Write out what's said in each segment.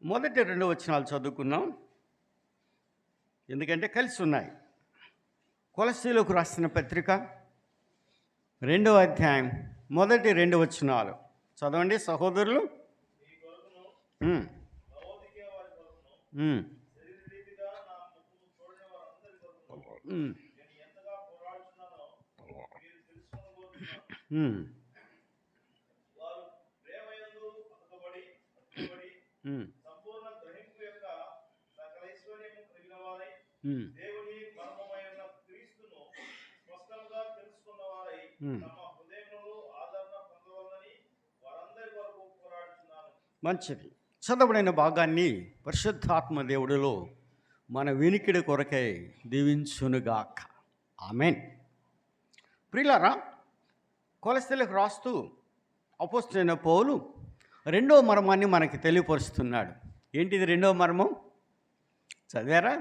మొదటి 2 వచనాలు చదువుకుందాం, ఎందుకంటే కలిసి ఉన్నాయి. కొలస్సీలకు రాసిన పత్రిక 2వ అధ్యాయం మొదటి 2 వచనాలు చదవండి సహోదరులు. మంచిది. చదవబడిన భాగాన్ని పరిశుద్ధాత్మ దేవుడిలో మన వినికిడి కొరకై దీవించునుగాక. ఆమేన్. ప్రియులారా, కొలస్సీలకు రాస్తూ అపోస్తలుడైన పౌలు రెండో మర్మాన్ని మనకి తెలియపరుస్తున్నాడు. ఏంటిది రెండో మర్మం? చదివారా?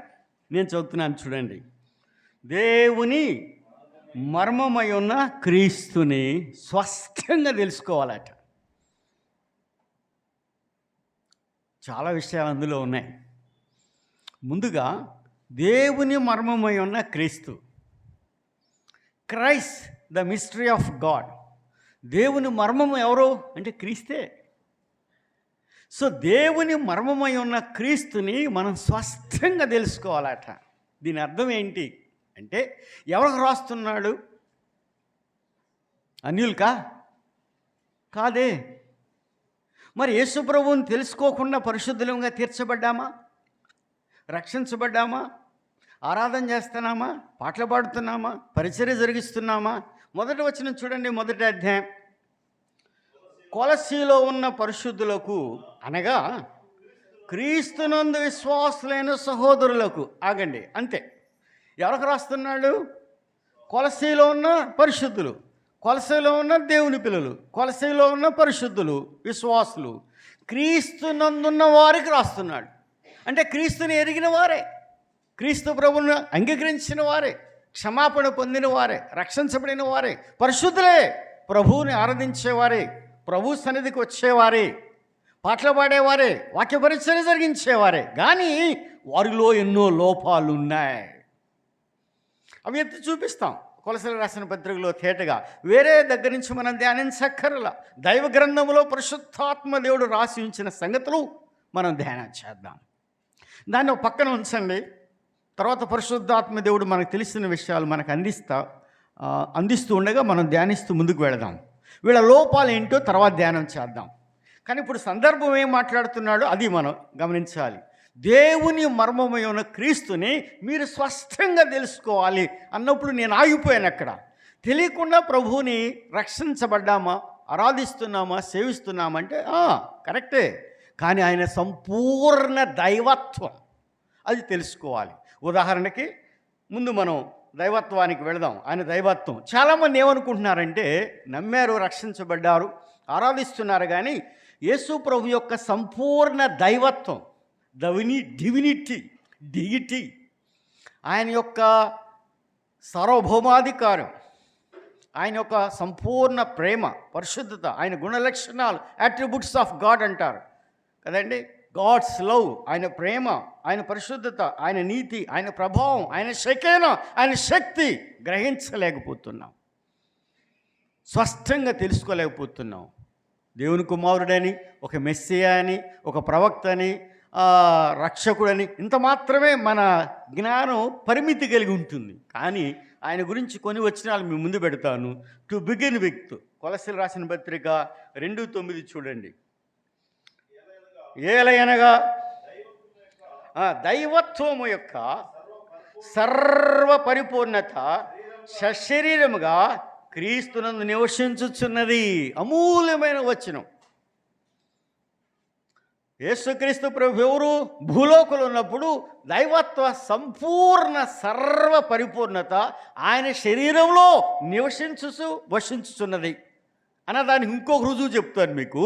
నేను చదువుతున్నాను, చూడండి. దేవుని మర్మమై ఉన్న క్రీస్తుని స్పష్టంగా తెలుసుకోవాలట. చాలా విషయాలు అందులో ఉన్నాయి. ముందుగా దేవుని మర్మమై ఉన్న క్రీస్తు, Christ the mystery of God. దేవుని మర్మము ఎవరు అంటే క్రీస్తే. సో దేవుని మర్మమై ఉన్న క్రీస్తుని మనం స్పష్టంగా తెలుసుకోవాలట. దీని అర్థం ఏంటి అంటే, ఎవరికి రాస్తున్నాడు? అన్యులకా? కాదే. మరి యేసు ప్రభువుని తెలుసుకోకుండా పరిశుద్ధులంగా తీర్చబడ్డామా? రక్షించబడ్డామా? ఆరాధన చేస్తున్నామా? పాటలు పాడుతున్నామా? పరిచర్య జరిగిస్తున్నామా? మొదటి వచనం చూడండి, మొదటి అధ్యాయం. కొలస్సీలో ఉన్న పరిశుద్ధులకు, అనగా క్రీస్తునందు విశ్వాసులైన సహోదరులకు. ఆగండి, అంతే. ఎవరికి రాస్తున్నాడు? కొలస్సీలో ఉన్న పరిశుద్ధులు, కొలస్సీలో ఉన్న దేవుని పిల్లలు, కొలస్సీలో ఉన్న పరిశుద్ధులు, విశ్వాసులు, క్రీస్తునందున్న వారికి రాస్తున్నాడు. అంటే క్రీస్తుని ఎరిగిన వారే, క్రీస్తు ప్రభువును అంగీకరించిన వారే, క్షమాపణ పొందిన వారే, రక్షించబడిన వారే, పరిశుద్ధులే, ప్రభువుని ఆరాధించేవారే, ప్రభు సన్నిధికి వచ్చేవారే, పాటలు పాడేవారే, వాక్య పరిచర్య జరిగించేవారే. కానీ వారిలో ఎన్నో లోపాలు ఉన్నాయి. అవి ఎత్తి చూపిస్తాం కొలస్సీలకు రాసిన పత్రికలో తేటగా. వేరే దగ్గర నుంచి మనం ధ్యానించక్కర్లా. దైవ గ్రంథంలో పరిశుద్ధాత్మ దేవుడు రాసి ఉంచిన సంగతులు మనం ధ్యానం చేద్దాం. దాన్ని పక్కన ఉంచండి. తర్వాత పరిశుద్ధాత్మ దేవుడు మనకు తెలిసిన విషయాలు మనకు అందిస్తూ ఉండగా మనం ధ్యానిస్తూ ముందుకు వెళదాం. వీళ్ళ లోపాలు ఏంటో తర్వాత ధ్యానం చేద్దాం. కానీ ఇప్పుడు సందర్భం ఏం మాట్లాడుతున్నాడో అది మనం గమనించాలి. దేవుని మర్మమై ఉన్న క్రీస్తుని మీరు స్పష్టంగా తెలుసుకోవాలి అన్నప్పుడు నేను ఆగిపోయాను అక్కడ. తెలియకుండా ప్రభువుని రక్షించబడ్డామా, ఆరాధిస్తున్నామా, సేవిస్తున్నామంటే కరెక్టే. కానీ ఆయన సంపూర్ణ దైవత్వం అది తెలుసుకోవాలి. ఉదాహరణకి ముందు మనం దైవత్వానికి వెళదాం. ఆయన దైవత్వం చాలామంది ఏమనుకుంటున్నారంటే, నమ్మారు, రక్షించబడ్డారు, ఆరాధిస్తున్నారు, కానీ యేసు ప్రభు యొక్క సంపూర్ణ దైవత్వం, డివినిటీ, ఆయన యొక్క సార్వభౌమాధికారం, ఆయన యొక్క సంపూర్ణ ప్రేమ, పరిశుద్ధత, ఆయన గుణలక్షణాలు, అట్రిబ్యూట్స్ ఆఫ్ గాడ్ అంటారు కదండి. గాడ్స్ లవ్, ఆయన ప్రేమ, ఆయన పరిశుద్ధత, ఆయన నీతి, ఆయన ప్రభావం, ఆయన శకేన, ఆయన శక్తి గ్రహించలేకపోతున్నాం, స్పష్టంగా తెలుసుకోలేకపోతున్నాం. దేవుని కుమారుడని, ఒక మెస్సియా అని, ఒక ప్రవక్త అని, రక్షకుడని ఇంత మాత్రమే మన జ్ఞానం పరిమితి కలిగి ఉంటుంది. కానీ ఆయన గురించి కొన్ని వచనాలు మీ ముందు పెడతాను. టు బిగిన్ విత్ కొలస్సీలకు రాసిన పత్రిక 2:9 చూడండి. ఏలయనగా దైవత్వము యొక్క సర్వ పరిపూర్ణత సశరీరముగా క్రీస్తునందు నివసించుచున్నది. అమూల్యమైన వచనం. యేసుక్రీస్తు ప్రభు ఎవరు? భూలోకంలో ఉన్నప్పుడు దైవత్వ సంపూర్ణ సర్వ పరిపూర్ణత ఆయన శరీరంలో వసించుచున్నది అన్నదానికి ఇంకొక రుజువు చెప్తాను మీకు.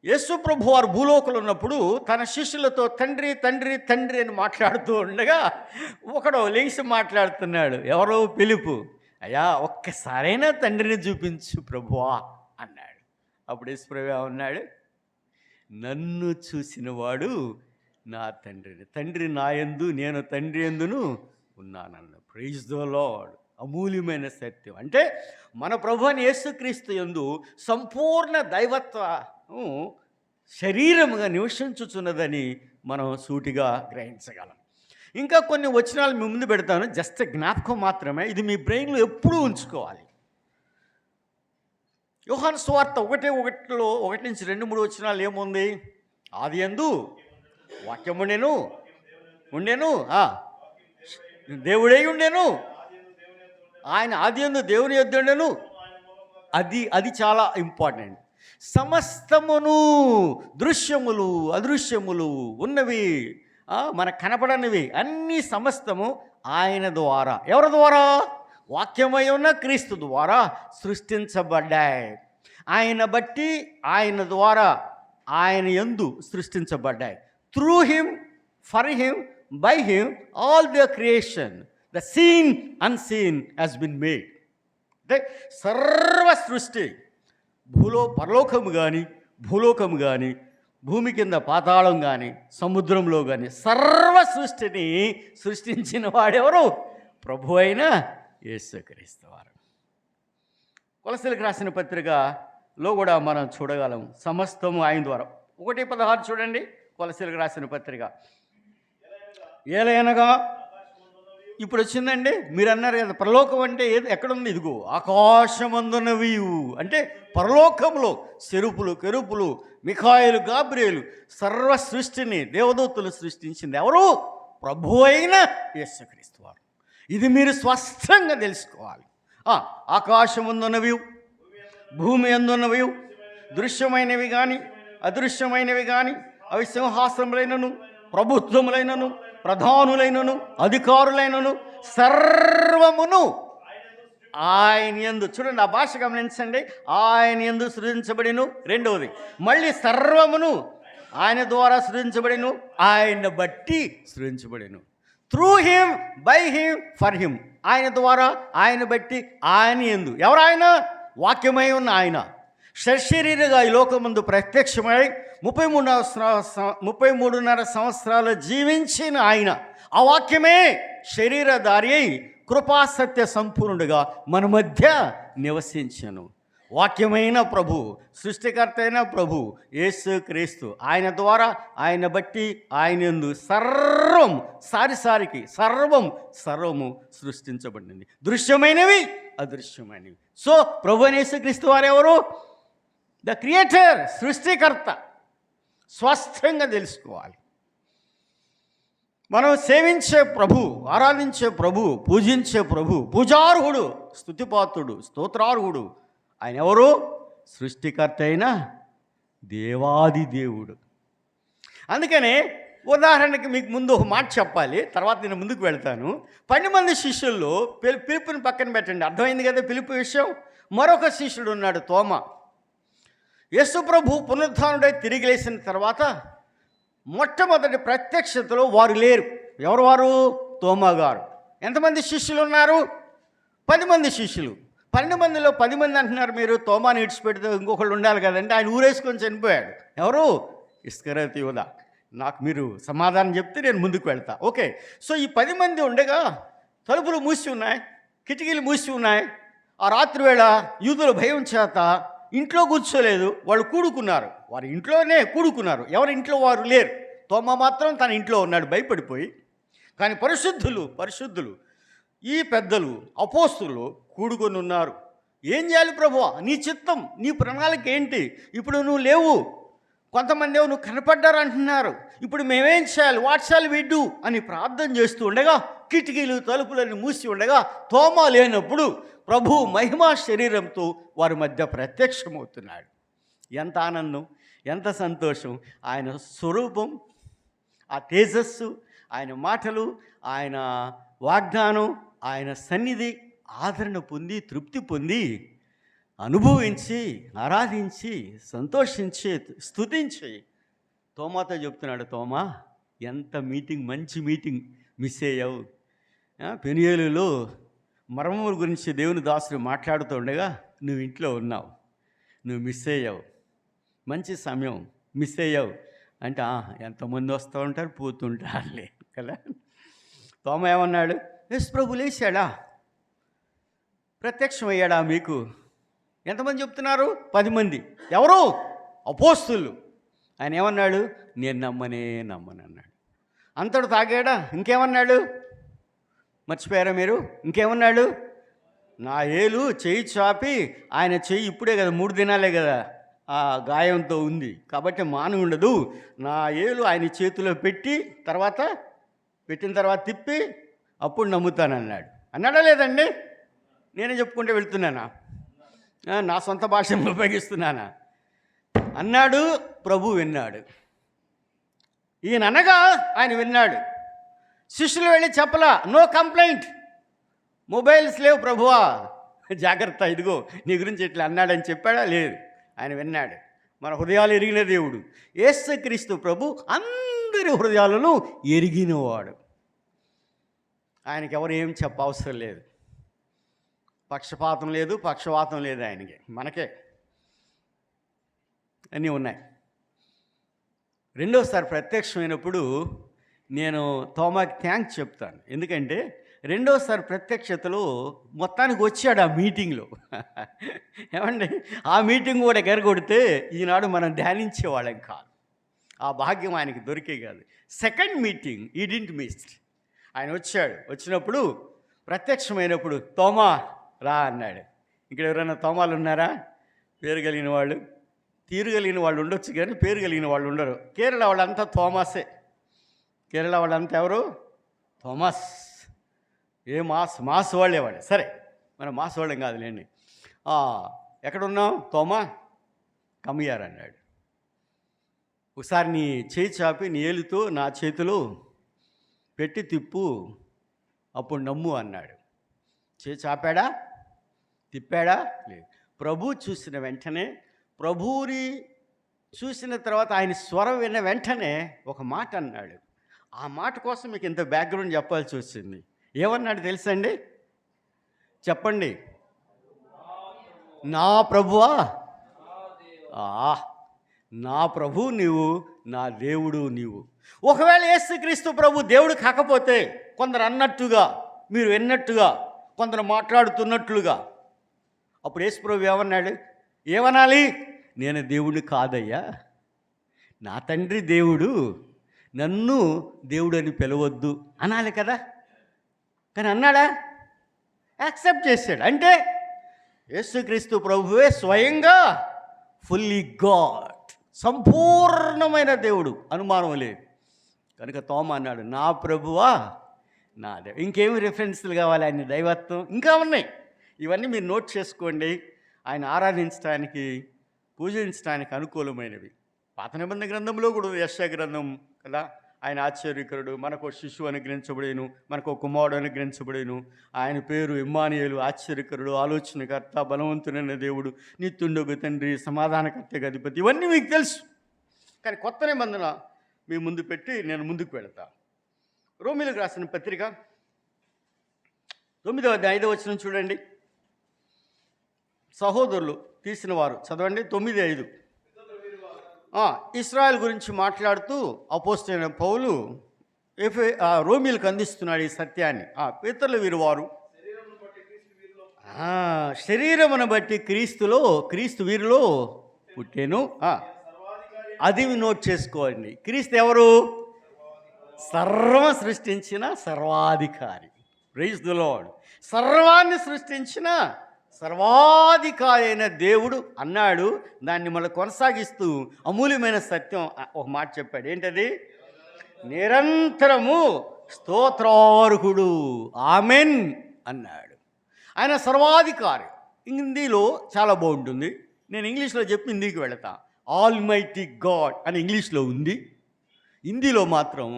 యేసు ప్రభు వారు భూలోకంలో ఉన్నప్పుడు తన శిష్యులతో తండ్రి తండ్రి తండ్రి అని మాట్లాడుతూ ఉండగా ఒకడు లేచి మాట్లాడుతున్నాడు. ఎవరో పిలుపు. అయ్యా, ఒక్కసారైనా తండ్రిని చూపించు ప్రభువా అన్నాడు. అప్పుడు యేసు ప్రభు ఉన్నాడు, నన్ను చూసినవాడు నా తండ్రిని, తండ్రి నాయందు నేను తండ్రి యందును ఉన్నానన్న. Praise the lord. అమూల్యమైన సత్యం. అంటే మన ప్రభు అయిన యేసుక్రీస్తు యందు సంపూర్ణ దైవత్వం శరీరముగా నివసించుచున్నదని మనం సూటిగా గ్రహించగలం. ఇంకా కొన్ని వచనాలు మీ ముందు పెడతాను, జస్ట్ జ్ఞాపకం మాత్రమే. ఇది మీ బ్రెయిన్లో ఎప్పుడూ ఉంచుకోవాలి. యోహాను సువార్త 1:1 1-2-3 వచనాలు ఏముంది? ఆది యందు వాక్యం ఉండెను, దేవుడై ఉండెను, ఆయన ఆది యందు దేవుని యొద్ద ఉండెను. అది చాలా ఇంపార్టెంట్. సమస్తమును, దృశ్యములు అదృశ్యములు, ఉన్నవి మనకు కనపడనివి అన్నీ సమస్తము ఆయన ద్వారా. ఎవరి ద్వారా? వాక్యమై ఉన్న క్రీస్తు ద్వారా సృష్టించబడ్డాయి. ఆయన బట్టి, ఆయన ద్వారా, ఆయన యందు సృష్టించబడ్డాయి. Through him, for him, by him all the creation, the seen unseen has been made. అంటే సర్వ సృష్టి, పరలోకము కానీ భూలోకము కానీ భూమి కింద పాతాళం కానీ సముద్రంలో కానీ సర్వ సృష్టిని సృష్టించిన వాడెవరు? ప్రభు అయిన యేసుక్రీస్తు వారు. కొలసీలకు రాసిన పత్రికలో కూడా మనం చూడగలం సమస్తము ఆయన ద్వారా. 1:16 చూడండి, కొలసీలకు రాసిన పత్రిక. ఏలైనగా ఇప్పుడు వచ్చిందండి. మీరు అన్నారు కదా పరలోకం అంటే ఏది, ఎక్కడుంది? ఇదిగో ఆకాశమందున్నవి. అంటే పరలోకంలో సెరుపులు, కెరూపులు, మిఖాయిలు, గాబ్రియేలు సర్వ సృష్టిని దేవదూతలు సృష్టించింది ఎవరు? ప్రభు అయిన యేసుక్రీస్తు వారు. ఇది మీరు స్పష్టంగా తెలుసుకోవాలి. ఆకాశమందున్నవి, భూమి అందున్నవి, దృశ్యమైనవి కానీ అదృశ్యమైనవి కానీ, అవి సింహాసనములైనను, ప్రభుత్వములైనను, ప్రధానులైనను, అధికారులైనను సర్వమును ఆయన యందు. చూడండి, ఆ భాష గమనించండి. ఆయన యందు సృజించబడిను. రెండవది మళ్ళీ సర్వమును ఆయన ద్వారా సృజించబడిను, ఆయన బట్టి సృజించబడిను. Through him, by him, for him. ఆయన ద్వారా, ఆయన బట్టి, ఆయన యందు. ఎవరు ఆయన? వాక్యమై ఉన్న ఆయన శరీరగా ఈ లోకమందు ప్రత్యక్షమై 33.5 సంవత్సరాలు జీవించిన ఆయన. ఆ వాక్యమే శరీరధారి అయి కృపాసత్య సంపూర్ణుడుగా మన మధ్య నివసించను. వాక్యమైన ప్రభు, సృష్టికర్త అయిన ప్రభు యేసుక్రీస్తు. ఆయన ద్వారా, ఆయన బట్టి, ఆయన యందు సర్వం, సారికి సర్వము సృష్టించబడింది. దృశ్యమైనవి అదృశ్యమైనవి. సో ప్రభు యేసుక్రీస్తు వారెవరు? ద క్రియేటర్, సృష్టికర్త. స్పష్టంగా తెలుసుకోవాలి. మనం సేవించే ప్రభు, ఆరాధించే ప్రభు, పూజించే ప్రభు, పూజార్హుడు, స్తుతిపాత్రుడు, స్తోత్రార్హుడు. ఆయన ఎవరు? సృష్టికర్త అయిన దేవాది దేవుడు. అందుకనే ఉదాహరణకి మీకు ముందు ఒక మాట చెప్పాలి, తర్వాత నేను ముందుకు వెళ్తాను. 12 మంది శిష్యుల్లో పిలుపుని పక్కన పెట్టండి, అర్థమైంది కదా పిలుపు విషయం. మరొక శిష్యుడు ఉన్నాడు, తోమా. యేసు ప్రభు పునరుత్థానుడై తిరిగి లేచిన తర్వాత మొట్టమొదటి ప్రత్యక్షతలో వారు లేరు. ఎవరు వారు? తోమా గారు. ఎంతమంది శిష్యులు ఉన్నారు? 10 మంది శిష్యులు. 12 మందిలో 10 మంది అంటున్నారు మీరు. తోమాని ఇడిచిపెడితే ఇంకొకళ్ళు ఉండాలి కదంటే ఆయన ఊరేసుకొని చనిపోయాడు. ఎవరు? ఇస్కరియోతు యూదా. నాకు మీరు సమాధానం చెప్తే నేను ముందుకు వెళ్తా. ఓకే. సో ఈ 10 మంది ఉండగా తలుపులు మూసి ఉన్నాయి, కిటికీలు మూసి ఉన్నాయి. ఆ రాత్రి వేళ యూదుల భయం చేత ఇంట్లో కూర్చోలేదు, వాళ్ళు కూడుకున్నారు. వారి ఇంట్లోనే కూడుకున్నారు, ఎవరి ఇంట్లో వారు లేరు. తోమా మాత్రం తన ఇంట్లో ఉన్నాడు భయపడిపోయి. కానీ పరిశుద్ధులు ఈ పెద్దలు, అపోస్తులు కూడుకొని ఉన్నారు. ఏం చేయాలి ప్రభువా? నీ చిత్తం, నీ ప్రణాళిక ఏంటి? ఇప్పుడు నువ్వు లేవు, కొంతమంది నువ్వు కనపడ్డారు అంటున్నారు, ఇప్పుడు మేమేం చేయాలి? వాట్ షాల్ వి డూ అని ప్రార్థన చేస్తూ ఉండగా కిటికీలు తలుపులను మూసి ఉండగా తోమా లేనప్పుడు ప్రభు మహిమా శరీరంతో వారి మధ్య ప్రత్యక్షమవుతున్నాడు. ఎంత ఆనందం, ఎంత సంతోషం! ఆయన స్వరూపం, ఆ తేజస్సు, ఆయన మాటలు, ఆయన వాగ్దానం, ఆయన సన్నిధి ఆదరణ పొంది, తృప్తి పొంది, అనుభవించి, ఆరాధించి, సంతోషించి, స్తుతించి తోమాతో చెప్తున్నాడు, తోమా ఎంత మంచి మీటింగ్ మిస్ అయ్యావు. పెనియేలులో మర్మముల గురించి దేవుని దాసుడు మాట్లాడుతూ ఉండగా నువ్వు ఇంట్లో ఉన్నావు, నువ్వు మిస్ అయ్యావు. మంచి సమయం మిస్ అయ్యావు అంటే ఎంతమంది వస్తూ ఉంటారు పోతుంటారులే కదా. తోమ ఏమన్నాడు? యేసు ప్రభు లేచాడా, ప్రత్యక్షమయ్యాడా మీకు? ఎంతమంది చెప్తున్నారు? 10 మంది. ఎవరు? అపోస్తులు. ఆయన ఏమన్నాడు? నేను నమ్మను అన్నాడు. అంతడు తాగాడా? ఇంకేమన్నాడు? మర్చిపోయారా మీరు? ఇంకేమన్నాడు? నా ఏలు చెయ్యి చాపి, ఆయన చెయ్యి ఇప్పుడే కదా 3 దినాలే కదా ఆ గాయంతో ఉంది కాబట్టి మాని ఉండదు, నా ఏలు ఆయన చేతిలో పెట్టిన తర్వాత తిప్పి అప్పుడు నమ్ముతానన్నాడు. అన్నాడా లేదండి? నేనే చెప్పుకుంటే వెళ్తున్నానా? నా సొంత భాషను ఉపయోగిస్తున్నానా? అన్నాడు. ప్రభు విన్నాడు. ఈయన అనగా ఆయన విన్నాడు. శిష్యులు వెళ్ళి చెప్పలా, నో కంప్లైంట్, మొబైల్స్ లేవు ప్రభువా, జాగ్రత్త, ఇదిగో నీ గురించి ఇట్లా అన్నాడని చెప్పాడా? లేదు. ఆయన విన్నాడు. మన హృదయాలు ఎరిగిన దేవుడు యేసుక్రీస్తు ప్రభు అందరి హృదయాలను ఎరిగినవాడు. ఆయనకి ఎవరు ఏం చెప్పవసరం లేదు. పక్షపాతం లేదు, పక్షవాతం లేదు ఆయనకి. మనకే అన్నీ ఉన్నాయి. రెండోసారి ప్రత్యక్షమైనప్పుడు నేను తోమాకి థ్యాంక్స్ చెప్తాను. ఎందుకంటే రెండోసారి ప్రత్యక్షతలో మొత్తానికి వచ్చాడు ఆ మీటింగ్లో. ఏమండి, ఆ మీటింగ్ కూడా ఎగరగొడితే ఈనాడు మనం ధ్యానించేవాళ్ళం కాదు. ఆ భాగ్యం ఆయనకి దొరికే కాదు. Second meeting he didn't miss. ఆయన వచ్చాడు. వచ్చినప్పుడు ప్రత్యక్షమైనప్పుడు తోమా రా అన్నాడు. ఇక్కడ ఎవరైనా తోమాలు ఉన్నారా? పేరు కలిగిన వాళ్ళు, తీరు కలిగిన వాళ్ళు ఉండొచ్చు కానీ పేరు కలిగిన వాళ్ళు ఉండరు. కేరళ వాళ్ళంతా తోమాసే. కేరళ వాళ్ళంతా ఎవరు? థోమస్. ఏ మాస్ వాళ్ళేవాడు. సరే, మనం మాస్ వాళ్ళం కాదులేండి. ఎక్కడున్నాం తోమా? కమియార్ అన్నాడు. ఒకసారి నీ చేయి చాపి నీ ఏలుతో నా చేతిలో పెట్టి తిప్పు, అప్పుడు నమ్ము అన్నాడు. చేయి చాపాడా? తిప్పాడా? లేదు. ప్రభు చూసిన వెంటనే, ప్రభువుని చూసిన తర్వాత ఆయన స్వరం విన్న వెంటనే ఒక మాట అన్నాడు. ఆ మాట కోసం మీకు ఇంత బ్యాక్గ్రౌండ్ చెప్పాల్సి వచ్చింది. ఏమన్నాడు తెలుసండి? చెప్పండి. నా ప్రభువా, నా ప్రభు నీవు, నా దేవుడు నీవు. ఒకవేళ యేసుక్రీస్తు ప్రభు దేవుడు కాకపోతే కొందరు అన్నట్టుగా, మీరు విన్నట్టుగా, కొందరు మాట్లాడుతున్నట్లుగా, అప్పుడు యేసు ప్రభు ఏమన్నాడు? ఏమనాలి? నేను దేవుడిని కాదయ్యా, నా తండ్రి దేవుడు, నన్ను దేవుడు అని పిలవద్దు అనాలి కదా. కానీ అన్నాడా? యాక్సెప్ట్ చేశాడు. అంటే యేసుక్రీస్తు ప్రభువే స్వయంగా ఫుల్లీ గాడ్, సంపూర్ణమైన దేవుడు, అనుమానం లేదు. కనుక తోమ అన్నాడు, నా ప్రభువా, నా దేవు. ఇంకేమి రిఫరెన్స్లు కావాలి ఆయన దైవత్వం? ఇంకా ఉన్నాయి. ఇవన్నీ మీరు నోట్ చేసుకోండి. ఆయన ఆరాధించడానికి, పూజించడానికి అనుకూలమైనవి. పాత నిబంధన గ్రంథంలో కూడా యెషయా గ్రంథం కదా, ఆయన ఆశ్చర్యకరుడు, మనకు శిశువు అనుగ్రహించబడేను, మనకు కుమారుడు అనుగ్రహించబడేను, ఆయన పేరు ఇమ్మానుయేలు, ఆశ్చర్యకరుడు, ఆలోచనకర్త, బలవంతుడైన దేవుడు, నిత్యుండగు తండ్రి, సమాధానకర్తగా అధిపతి. ఇవన్నీ మీకు తెలుసు. కానీ కొత్త నిబంధన మీ ముందు పెట్టి నేను ముందుకు వెళతా. రోమీలకు రాసిన పత్రిక 9వ అధ్యాయం 5వ వచనం చూడండి. సహోదరులు తీసిన వారు చదవండి. 9:5. ఇశ్రాయేల్ గురించి మాట్లాడుతూ అపోస్తలుడైన పౌలు రోమీలకు అందిస్తున్నాడు ఈ సత్యాన్ని. పితరులు వీరు వారు శరీరమును బట్టి క్రీస్తు వీరిలో పుట్టెను. అది నోట్ చేసుకోండి. క్రీస్తు ఎవరు? సర్వం సృష్టించిన సర్వాధికారి. Praise the lord. సర్వాన్ని సృష్టించిన సర్వాధికారి అయిన దేవుడు అన్నాడు. దాన్ని మళ్ళీ కొనసాగిస్తూ అమూల్యమైన సత్యం ఒక మాట చెప్పాడు. ఏంటది? నిరంతరము స్తోత్రార్హుడు, ఆమెన్ అన్నాడు. ఆయన సర్వాధికారి. హిందీలో చాలా బాగుంటుంది, నేను ఇంగ్లీష్లో చెప్పి హిందీకి వెళతా. ఆల్మైటీ గాడ్ అని ఇంగ్లీష్లో ఉంది, హిందీలో మాత్రం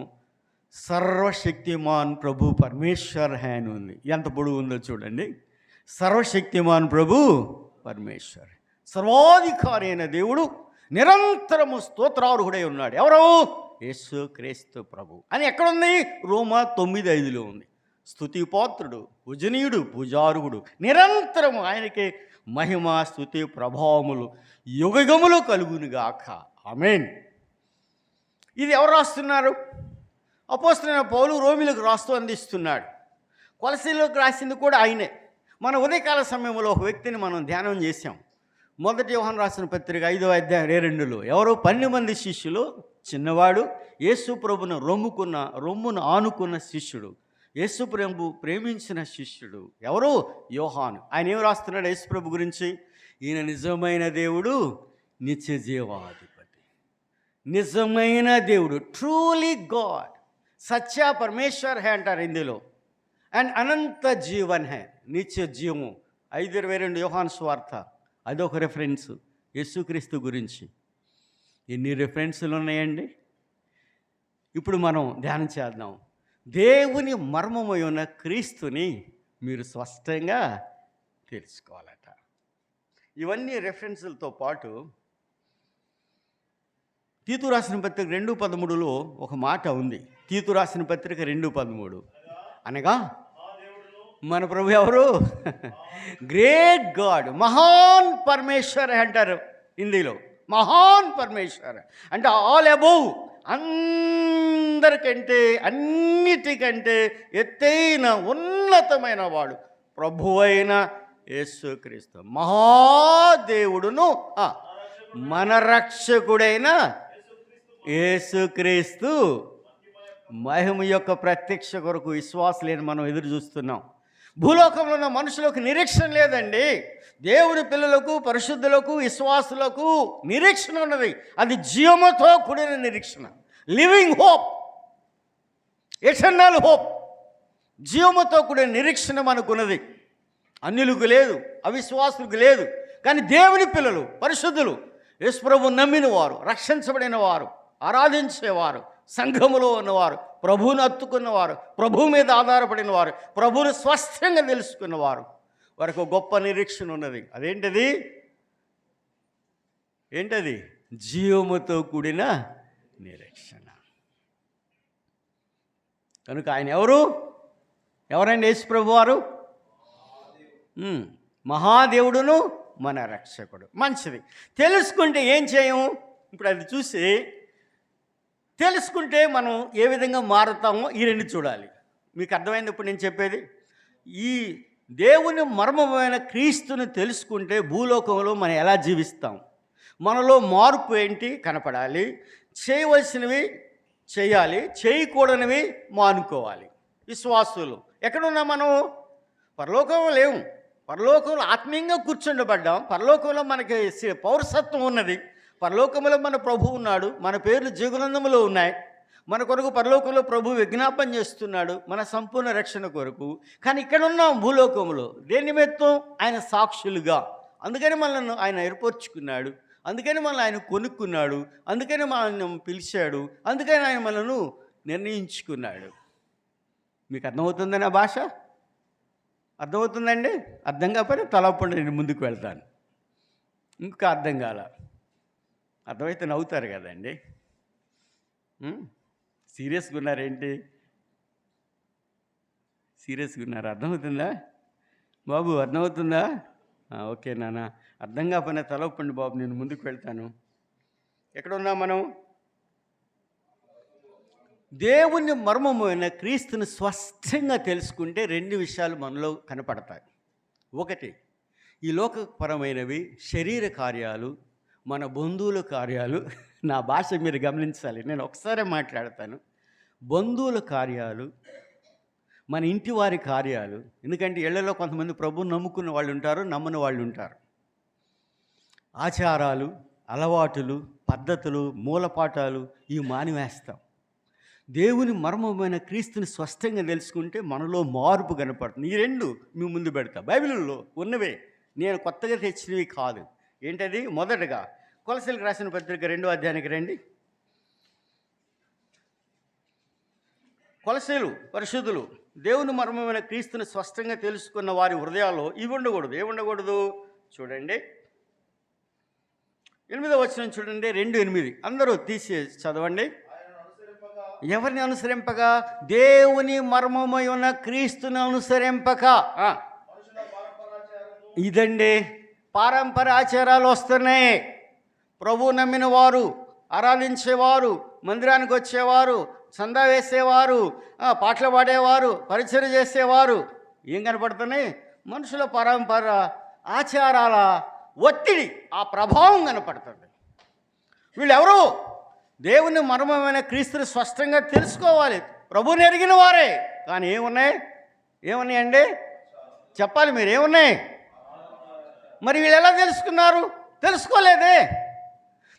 సర్వశక్తిమాన్ ప్రభు పరమేశ్వర్ హై అని ఉంది. ఎంత పొడుగు ఉందో చూడండి. సర్వశక్తిమాన్ ప్రభు పరమేశ్వర్, సర్వాధికారి అయిన దేవుడు నిరంతరము స్తోత్రార్హుడై ఉన్నాడు. ఎవరు? యేసుక్రీస్తు ప్రభు అని ఎక్కడుంది? రోమా 9:5లో ఉంది. స్తుతిపాత్రుడు, పూజనీయుడు, పూజార్హుడు, నిరంతరము ఆయనకే మహిమ, స్తుతి, ప్రభావములు యుగయుగములు కలుగునుగాక. ఆమేన్. ఇది ఎవరు రాస్తున్నారు? అపోస్తలుడైన పౌలు రోమీయులకు రాస్తూ అందిస్తున్నాడు. కొలసీలకు రాసింది కూడా ఆయనే. మన ఉదయకాల సమయంలో ఒక వ్యక్తిని మనం ధ్యానం చేశాం. 1 యోహాను రాసిన పత్రిక 5వ అధ్యాయం 22లో ఎవరో 12 మంది శిష్యులు, చిన్నవాడు, యేసు ప్రభును రొమ్మును ఆనుకున్న శిష్యుడు, యేసు ప్రభు ప్రేమించిన శిష్యుడు ఎవరు? యోహాను. ఆయన ఏం రాస్తున్నాడు యేసు ప్రభు గురించి? ఈయన నిజమైన దేవుడు, నిత్య జీవాధిపతి. నిజమైన దేవుడు, ట్రూలీ గాడ్, సత్య పరమేశ్వర్ హే అంటారు హిందీలో. అండ్ అనంత జీవన్ హే, నిత్య జీవం. 5:22 యోహాను సువార్త, అదొక రెఫరెన్స్ యేసుక్రీస్తు గురించి. ఎన్ని రెఫరెన్సులు ఉన్నాయండి? ఇప్పుడు మనం ధ్యానం చేద్దాం. దేవుని మర్మమై ఉన్న క్రీస్తుని మీరు స్పష్టంగా తెలుసుకోవాలట. ఇవన్నీ రెఫరెన్సులతో పాటు తీతు రాసిన పత్రిక 2:13లో ఒక మాట ఉంది. తీతు రాసిన పత్రిక 2:13 అనగా మన ప్రభు ఎవరు? గ్రేట్ గాడ్, మహాన్ పరమేశ్వర్ అంటారు హిందీలో. మహాన్ పరమేశ్వర్ అంటే ఆల్ అబౌవ్, అందరికంటే అన్నిటికంటే ఎత్తైన ఉన్నతమైన వాడు ప్రభువైన యేసుక్రీస్తు. మహాదేవుడును మన రక్షకుడైన యేసుక్రీస్తు మహిమ యొక్క ప్రత్యక్ష కొరకు విశ్వాసులేని మనం ఎదురు చూస్తున్నాం. భూలోకంలో ఉన్న మనుషులకు నిరీక్షణ లేదండి. దేవుని పిల్లలకు, పరిశుద్ధులకు, విశ్వాసులకు నిరీక్షణ ఉన్నది. అది జీవముతో కూడిన నిరీక్షణ, లివింగ్ హోప్, ఎటర్నల్ హోప్. జీవముతో కూడిన నిరీక్షణ మనకున్నది. అన్యులకు లేదు, అవిశ్వాసులకు లేదు. కానీ దేవుని పిల్లలు, పరిశుద్ధులు, యేసు ప్రభువు నమ్మిన వారు, రక్షించబడిన వారు, ఆరాధించేవారు, సంఘములో ఉన్నవారు, ప్రభువును హత్తుకున్నవారు, ప్రభువు మీద ఆధారపడిన వారు, ప్రభువును స్పష్టంగా తెలుసుకున్నవారు, వారికి గొప్ప నిరీక్షణ ఉన్నది. అదేంటది? ఏంటది? జీవముతో కూడిన నిరీక్షణ. కనుక ఆయన ఎవరండి? యేసు ప్రభు వారు మహాదేవుడును మన రక్షకుడు. మంచిది. తెలుసుకుంటే ఏం చేయము? ఇప్పుడు అది చూసి తెలుసుకుంటే మనం ఏ విధంగా మారుతామో ఈ రెండు చూడాలి. మీకు అర్థమైంది ఇప్పుడు నేను చెప్పేది? ఈ దేవుని మర్మమైన క్రీస్తుని తెలుసుకుంటే భూలోకంలో మనం ఎలా జీవిస్తాం, మనలో మార్పు ఏంటి కనపడాలి. చేయవలసినవి చేయాలి, చేయకూడనివి మానుకోవాలి. విశ్వాసులు ఎక్కడున్నాం మనం? పరలోకంలో లేవు. పరలోకంలో ఆత్మీయంగా కూర్చుండబడ్డాం. పరలోకంలో మనకి పౌరసత్వం ఉన్నది. పరలోకంలో మన ప్రభు ఉన్నాడు. మన పేర్లు జీవగ్రంథంలో ఉన్నాయి. మన కొరకు పరలోకంలో ప్రభు విజ్ఞాపన చేస్తున్నాడు, మన సంపూర్ణ రక్షణ కొరకు. కానీ ఇక్కడ ఉన్నాం భూలోకంలో దేని నిమిత్తం? ఆయన సాక్షులుగా. అందుకని మనల్ని ఆయన ఏర్పరచుకున్నాడు, అందుకని మనల్ని ఆయన కొనుక్కున్నాడు, అందుకని మనల్ని పిలిచాడు, అందుకని ఆయన మనల్ని నిర్ణయించుకున్నాడు. మీకు అర్థమవుతుందని ఆ భాష? అర్థమవుతుందండి? అర్థం కాకపోతే తలపండి, నేను ముందుకు వెళ్తాను. ఇంకా అర్థం కాల, అర్థమైతే నవ్వుతారు కదండి. సీరియస్గా ఉన్నారేంటి? సీరియస్గా ఉన్నారు. అర్థమవుతుందా బాబు? అర్థమవుతుందా? ఓకే నాన్న. అర్థం కాకపోయినా తలపండి బాబు, నేను ముందుకు వెళ్తాను. ఎక్కడున్నా మనం? దేవుని మర్మమైన క్రీస్తుని స్పష్టంగా తెలుసుకుంటే రెండు విషయాలు మనలో కనపడతాయి. ఒకటి, ఈ లోకపరమైనవి శరీర కార్యాలు, మన బంధువుల కార్యాలు. నా భాష మీరు గమనించాలి, నేను ఒకసారి మాట్లాడతాను. బంధువుల కార్యాలు, మన ఇంటి వారి కార్యాలు. ఎందుకంటే ఇళ్లలో కొంతమంది ప్రభువుని నమ్ముకున్న వాళ్ళు ఉంటారు, నమ్మని వాళ్ళు ఉంటారు. ఆచారాలు, అలవాటులు, పద్ధతులు, మూలపాఠాలు ఇవి మానివేస్తాం. దేవుని మర్మమైన క్రీస్తుని స్పష్టంగా తెలుసుకుంటే మనలో మార్పు కనపడుతుంది. ఈ రెండు మీ ముందు పెడతా. బైబిల్లో ఉన్నవే, నేను కొత్తగా తెచ్చినవి కాదు. ఏంటది? మొదటగా కొలసీలకు రాసిన పత్రిక 2వ అధ్యాయానికి రండి. కొలసీలు పరిశుద్ధులు దేవుని మర్మమైన క్రీస్తుని స్పష్టంగా తెలుసుకున్న వారి హృదయాల్లో ఇవి ఉండకూడదు. ఏముండకూడదు? చూడండి 8వ వచనం చూడండి, 2:8. అందరూ తీసేసి చదవండి. ఎవరిని అనుసరింపగా? దేవుని మర్మమై ఉన్న క్రీస్తుని అనుసరింపక. ఇదండి, పారంపర్య ఆచారాలు వస్తున్నాయి. ప్రభు నమ్మిన వారు ఆరాధించేవారు, మందిరానికి వచ్చేవారు, చందా వేసేవారు, పాటలు పాడేవారు, పరిచయం చేసేవారు. ఏం కనపడుతున్నాయి? మనుషుల పరంపర, ఆచారాల ఒత్తిడి, ఆ ప్రభావం కనపడుతుంది. వీళ్ళెవరు? దేవుని మర్మమైన క్రీస్తుని స్పష్టంగా తెలుసుకోవాలి, ప్రభువుని ఎరిగిన వారే. కానీ ఏమున్నాయండి? చెప్పాలి మీరు, ఏమున్నాయి? మరి వీళ్ళు ఎలా తెలుసుకున్నారు? తెలుసుకోలేదే.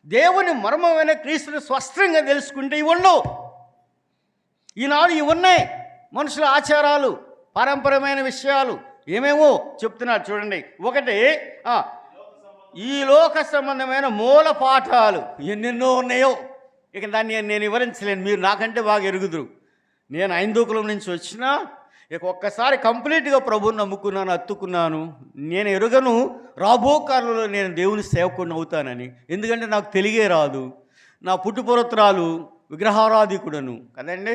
దేవుని మర్మమైన క్రీస్తుని స్పష్టంగా తెలుసుకుంటే ఇవి ఉండవు. ఈనాడు ఇవి ఉన్నాయి. మనుషుల ఆచారాలు, పారంపర్యమైన విషయాలు ఏమేమో చెప్తున్నారు చూడండి. ఒకటి, ఈ లోక సంబంధమైన మూల పాఠాలు ఎన్నెన్నో ఉన్నాయో. ఇక దాన్ని నేను వివరించలేను, మీరు నాకంటే బాగా ఎరుగుదురు. నేను ఐందూకులం నుంచి వచ్చినా ఇక ఒక్కసారి కంప్లీట్గా ప్రభువుని నమ్ముకున్నాను, అత్తుకున్నాను. నేను ఎరుగను రాబో కాలంలో నేను దేవుని సేవకుడిని అవుతానని. ఎందుకంటే నాకు తెలిగే రాదు, నా పుట్టుపురత్రాలు విగ్రహారాధికుడను కదండి.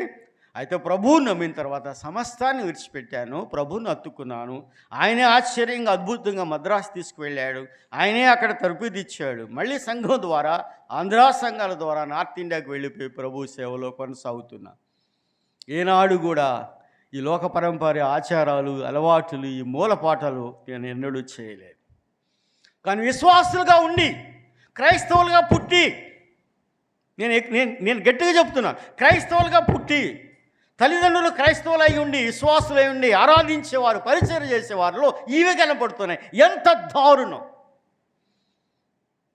అయితే ప్రభువుని నమ్మిన తర్వాత సమస్తాన్ని విడిచిపెట్టాను, ప్రభువుని అత్తుకున్నాను. ఆయనే ఆశ్చర్యంగా అద్భుతంగా మద్రాసు తీసుకువెళ్ళాడు, ఆయనే అక్కడ తరపుదిచ్చాడు. మళ్ళీ సంఘం ద్వారా, ఆంధ్రా సంఘాల ద్వారా నార్త్ ఇండియాకి వెళ్ళిపోయి ప్రభు సేవలో కొనసాగుతున్నా. ఏనాడు కూడా ఈ లోక పరంపర ఆచారాలు, అలవాటులు, ఈ మూలపాఠాలు నేను ఎన్నడూ చేయలేదు. కానీ విశ్వాసులుగా ఉండి, క్రైస్తవులుగా పుట్టి, నేను గట్టిగా చెప్తున్నా, క్రైస్తవులుగా పుట్టి, తల్లిదండ్రులు క్రైస్తవులు అయి ఉండి, విశ్వాసులు అయి ఉండి, ఆరాధించేవారు, పరిచయం చేసేవారిలో ఇవే కనపడుతున్నాయి. ఎంత దారుణం!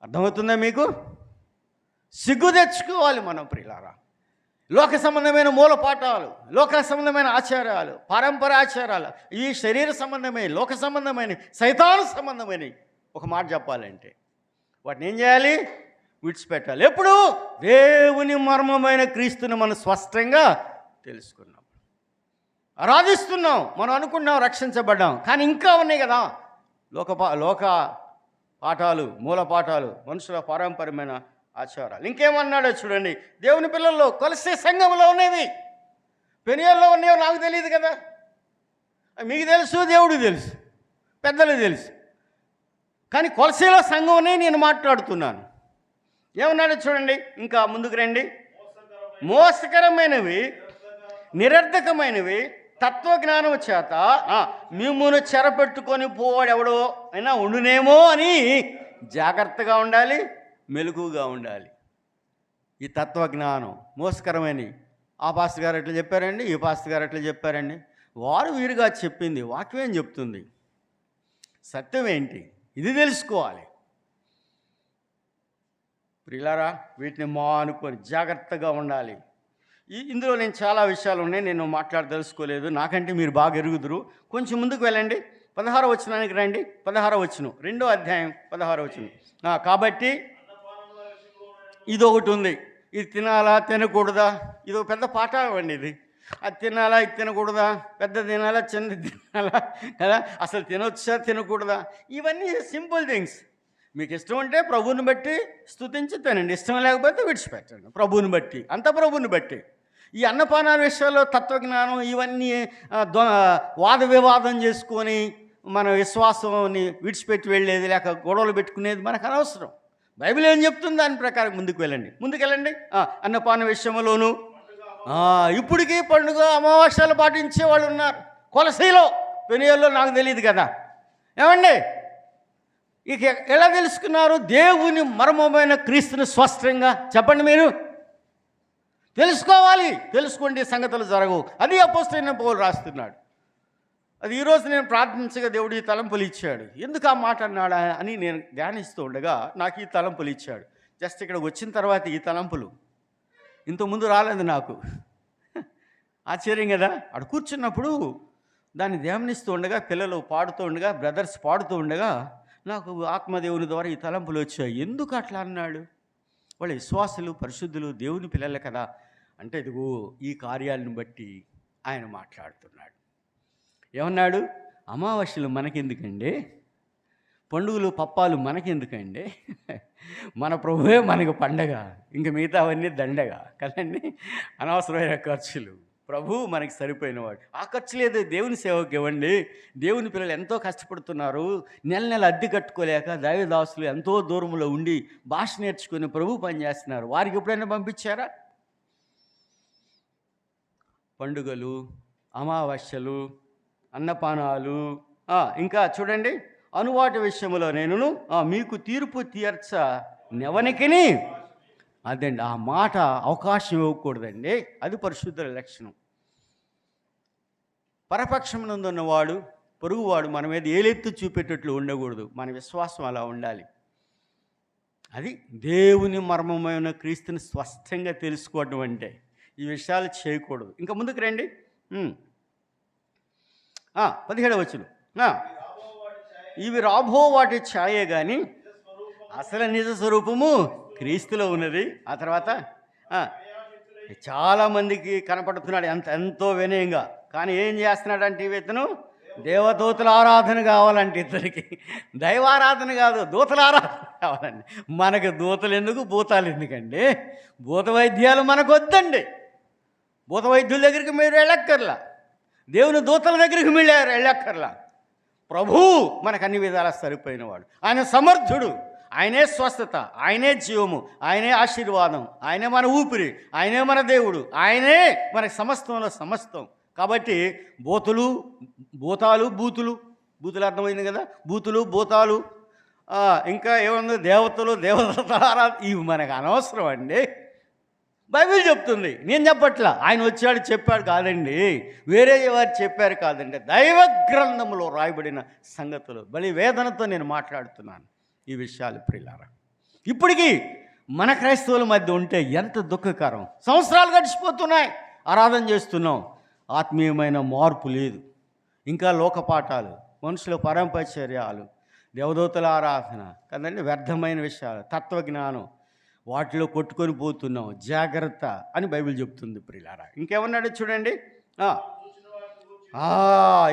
అర్థమవుతుందా మీకు? సిగ్గు తెచ్చుకోవాలి మనం ప్రియులారా. లోక సంబంధమైన మూలపాఠాలు, లోక సంబంధమైన ఆచారాలు, పారంపర ఆచారాలు, ఈ శరీర సంబంధమైన, లోక సంబంధమైన, సైతాను సంబంధమైన, ఒక మాట చెప్పాలంటే వాటిని ఏం చేయాలి? విడిచిపెట్టాలి. ఎప్పుడు? దేవుని మర్మమైన క్రీస్తుని మనం స్పష్టంగా తెలుసుకున్నాం, ఆరాధిస్తున్నాం, మనం అనుకున్నాం, రక్షించబడ్డాం. కానీ ఇంకా ఉన్నాయి కదా లోక పాఠాలు, మూల పాఠాలు, మనుషుల పారంపర్యమైన ఆచారాలు. ఇంకేమన్నాడో చూడండి. దేవుని పిల్లల్లో కొలసే సంఘంలో ఉన్నవి, పెనియల్లో ఉన్నాయో నాకు తెలియదు కదా. మీకు తెలుసు, దేవుడికి తెలుసు, పెద్దలకు తెలుసు. కానీ కొలసేలో సంఘం ఉన్నాయి, నేను మాట్లాడుతున్నాను. ఏమన్నాడో చూడండి, ఇంకా ముందుకు రండి. మోసకరమైనవి, నిరర్ధకమైనవి, తత్వజ్ఞానం చేత మిమ్మును చెరపెట్టుకొని పోవాడెవడో అయినా ఉండునేమో అని జాగ్రత్తగా ఉండాలి, మెలకుగా ఉండాలి. ఈ తత్వజ్ఞానం మోసకరమని ఆ పాస్టర్ గారు ఎట్లా చెప్పారండి, ఈ పాస్టర్ గారు ఎట్లా చెప్పారండి. వారు వీరుగా చెప్పింది వాక్యం ఏం చెప్తుంది, సత్యం ఏంటి, ఇది తెలుసుకోవాలి ప్రియులారా. వీటిని మానుకొని జాగ్రత్తగా ఉండాలి. ఇందులో నేను చాలా విషయాలు ఉన్నాయి, నేను తెలుసుకోలేదు, నాకంటే మీరు బాగా ఎరుగుదురు. కొంచెం ముందుకు వెళ్ళండి, 16వ వచనానికి రండి. 16వ వచనం, 2వ అధ్యాయం 16వ వచనం. కాబట్టి ఇది ఒకటి ఉంది, ఇది తినాలా తినకూడదా, ఇది ఒక పెద్ద పాఠం అండి. ఇది అది తినాలా, ఇది తినకూడదా, పెద్ద తినాలా, చిన్న తినాలా కదా, అసలు తినొచ్చా తినకూడదా, ఇవన్నీ సింపుల్ థింగ్స్. మీకు ఇష్టం ఉంటే ప్రభువుని బట్టి స్తుతించి తినండి, ఇష్టం లేకపోతే విడిచిపెట్టండి. ప్రభువుని బట్టి, అంత ప్రభువుని బట్టి. ఈ అన్నపానాల విషయాల్లో తత్వజ్ఞానం ఇవన్నీ వాద వివాదం చేసుకొని మన విశ్వాసాన్ని విడిచిపెట్టి వెళ్ళేది, లేక గొడవలు పెట్టుకునేది మనకు అనవసరం. బైబిల్ ఏం చెప్తుంది దాని ప్రకారం ముందుకు వెళ్ళండి. అన్నపాన విషయంలోను ఇప్పటికీ పండుగ అమావాస్యలు పాటించే వాళ్ళు ఉన్నారు. కొలసీలో, పెనియల్లో నాకు తెలియదు కదా. ఏమండి, ఇక ఎలా తెలుసుకున్నారు? దేవుని మర్మమైన క్రీస్తుని స్పష్టంగా చెప్పండి. మీరు తెలుసుకోవాలి, తెలుసుకోండి, సంగతులు జరగవు. అది అపోస్తలుడైన పౌలు రాస్తున్నాడు. అది ఈరోజు నేను ప్రార్థించగా దేవుడు ఈ తలంపులు ఇచ్చాడు. ఎందుకు ఆ మాట అన్నాడా అని నేను ధ్యానిస్తూ ఉండగా నాకు ఈ తలంపులు ఇచ్చాడు. జస్ట్ ఇక్కడ వచ్చిన తర్వాత ఈ తలంపులు ఇంతకుముందు రాలేదు నాకు. ఆశ్చర్యం కదా. అక్కడ కూర్చున్నప్పుడు దాన్ని ధ్యానిస్తూ ఉండగా, పిల్లలు పాడుతూ ఉండగా, బ్రదర్స్ పాడుతూ ఉండగా నాకు ఆత్మదేవుని ద్వారా ఈ తలంపులు వచ్చాయి. ఎందుకు అట్లా అన్నాడు? వాళ్ళు విశ్వాసులు, పరిశుద్ధులు, దేవుని పిల్లలే కదా. అంటే ఇదిగో ఈ కార్యాలను బట్టి ఆయన మాట్లాడుతున్నాడు. ఏమన్నాడు? అమావాస్యలు మనకెందుకండి, పండుగలు పప్పాలు మనకెందుకండి, మన ప్రభువే మనకు పండగ, ఇంక మిగతావన్నీ దండగా కదండి, అనవసరమైన ఖర్చులు. ప్రభు మనకి సరిపోయినవాడు. ఆ ఖర్చు లేదు, దేవుని సేవకి ఇవ్వండి. దేవుని పిల్లలు ఎంతో కష్టపడుతున్నారు, నెల నెల అద్దె కట్టుకోలేక దైవదాసులు ఎంతో దూరంలో ఉండి భాష నేర్చుకుని ప్రభు పనిచేస్తున్నారు. వారికి ఎప్పుడైనా పంపించారా? పండుగలు, అమావాస్యలు, అన్నపానాలు, ఇంకా చూడండి, అనువాటి విషయంలో నేను మీకు తీర్పు తీర్చ నెవనికిని, అదండి ఆ మాట అవకాశం ఇవ్వకూడదండి. అది పరిశుద్ధుల లక్షణం. పరపక్షమునందున్నవాడు పొరుగువాడు మన మీద ఏలెత్తు చూపేటట్లు ఉండకూడదు. మన విశ్వాసం అలా ఉండాలి. అది దేవుని మర్మమైన క్రీస్తుని స్పష్టంగా తెలుసుకోవడం అంటే. ఈ విషయాలు చేయకూడదు. ఇంకా ముందుకు రండి. 17వ వచనం. ఇవి రాబో వాటి ఛాయే కానీ అసలు నిజ స్వరూపము క్రీస్తులో ఉన్నది. ఆ తర్వాత చాలామందికి కనపడుతున్నాడు ఎంతో వినయంగా, కానీ ఏం చేస్తున్నాడంటే ఇతను దేవదూతల ఆరాధన కావాలంటే ఇద్దరికి దైవారాధన కాదు, దూతల ఆరాధన కావాలండి. మనకు దూతలు ఎందుకు, భూతాలు ఎందుకండి? భూత వైద్యాలు మనకు వద్దండి. భూత వైద్యుల దగ్గరికి మీరు వెళ్ళక్కర్లా, దేవుని దూతల దగ్గరికి మీరు వెళ్ళక్కర్లా. ప్రభువు మనకు అన్ని విధాలా సరిపోయినవాడు. ఆయన సమర్థుడు, ఆయనే స్వస్థత, ఆయనే జీవము, ఆయనే ఆశీర్వాదం, ఆయనే మన ఊపిరి, ఆయనే మన దేవుడు, ఆయనే మనకు సమస్తంలో సమస్తం. కాబట్టి భూతాలు బూతులు అర్థమైంది కదా, భూతులు భూతాలు, ఇంకా ఏమన్నా దేవతలు దేవతల ఇవి మనకు అనవసరం అండి. బైబిల్ చెప్తుంది, నేను చెప్పట్లా. ఆయన వచ్చాడు చెప్పాడు కాదండి, వేరే వారు చెప్పారు కాదండి. దైవ గ్రంథంలో రాయబడిన సంగతులు బలి వేదనతో నేను మాట్లాడుతున్నాను ఈ విషయాలు. ప్రియులారా, ఇప్పటికీ మన క్రైస్తవుల మధ్య ఉంటే ఎంత దుఃఖకరం. సంవత్సరాలు గడిచిపోతున్నాయి, ఆరాధన చేస్తున్నాం, ఆత్మీయమైన మార్పు లేదు. ఇంకా లోకపాఠాలు, మనుషుల పరంపచర్యాలు, దేవదూతల ఆరాధన కదండి, వ్యర్థమైన విషయాలు, తత్వజ్ఞానం, వాటిలో కొట్టుకొని పోతున్నాం. జాగ్రత్త అని బైబిల్ చెప్తుంది. ప్రియులారా, ఇంకేమన్నాడు చూడండి.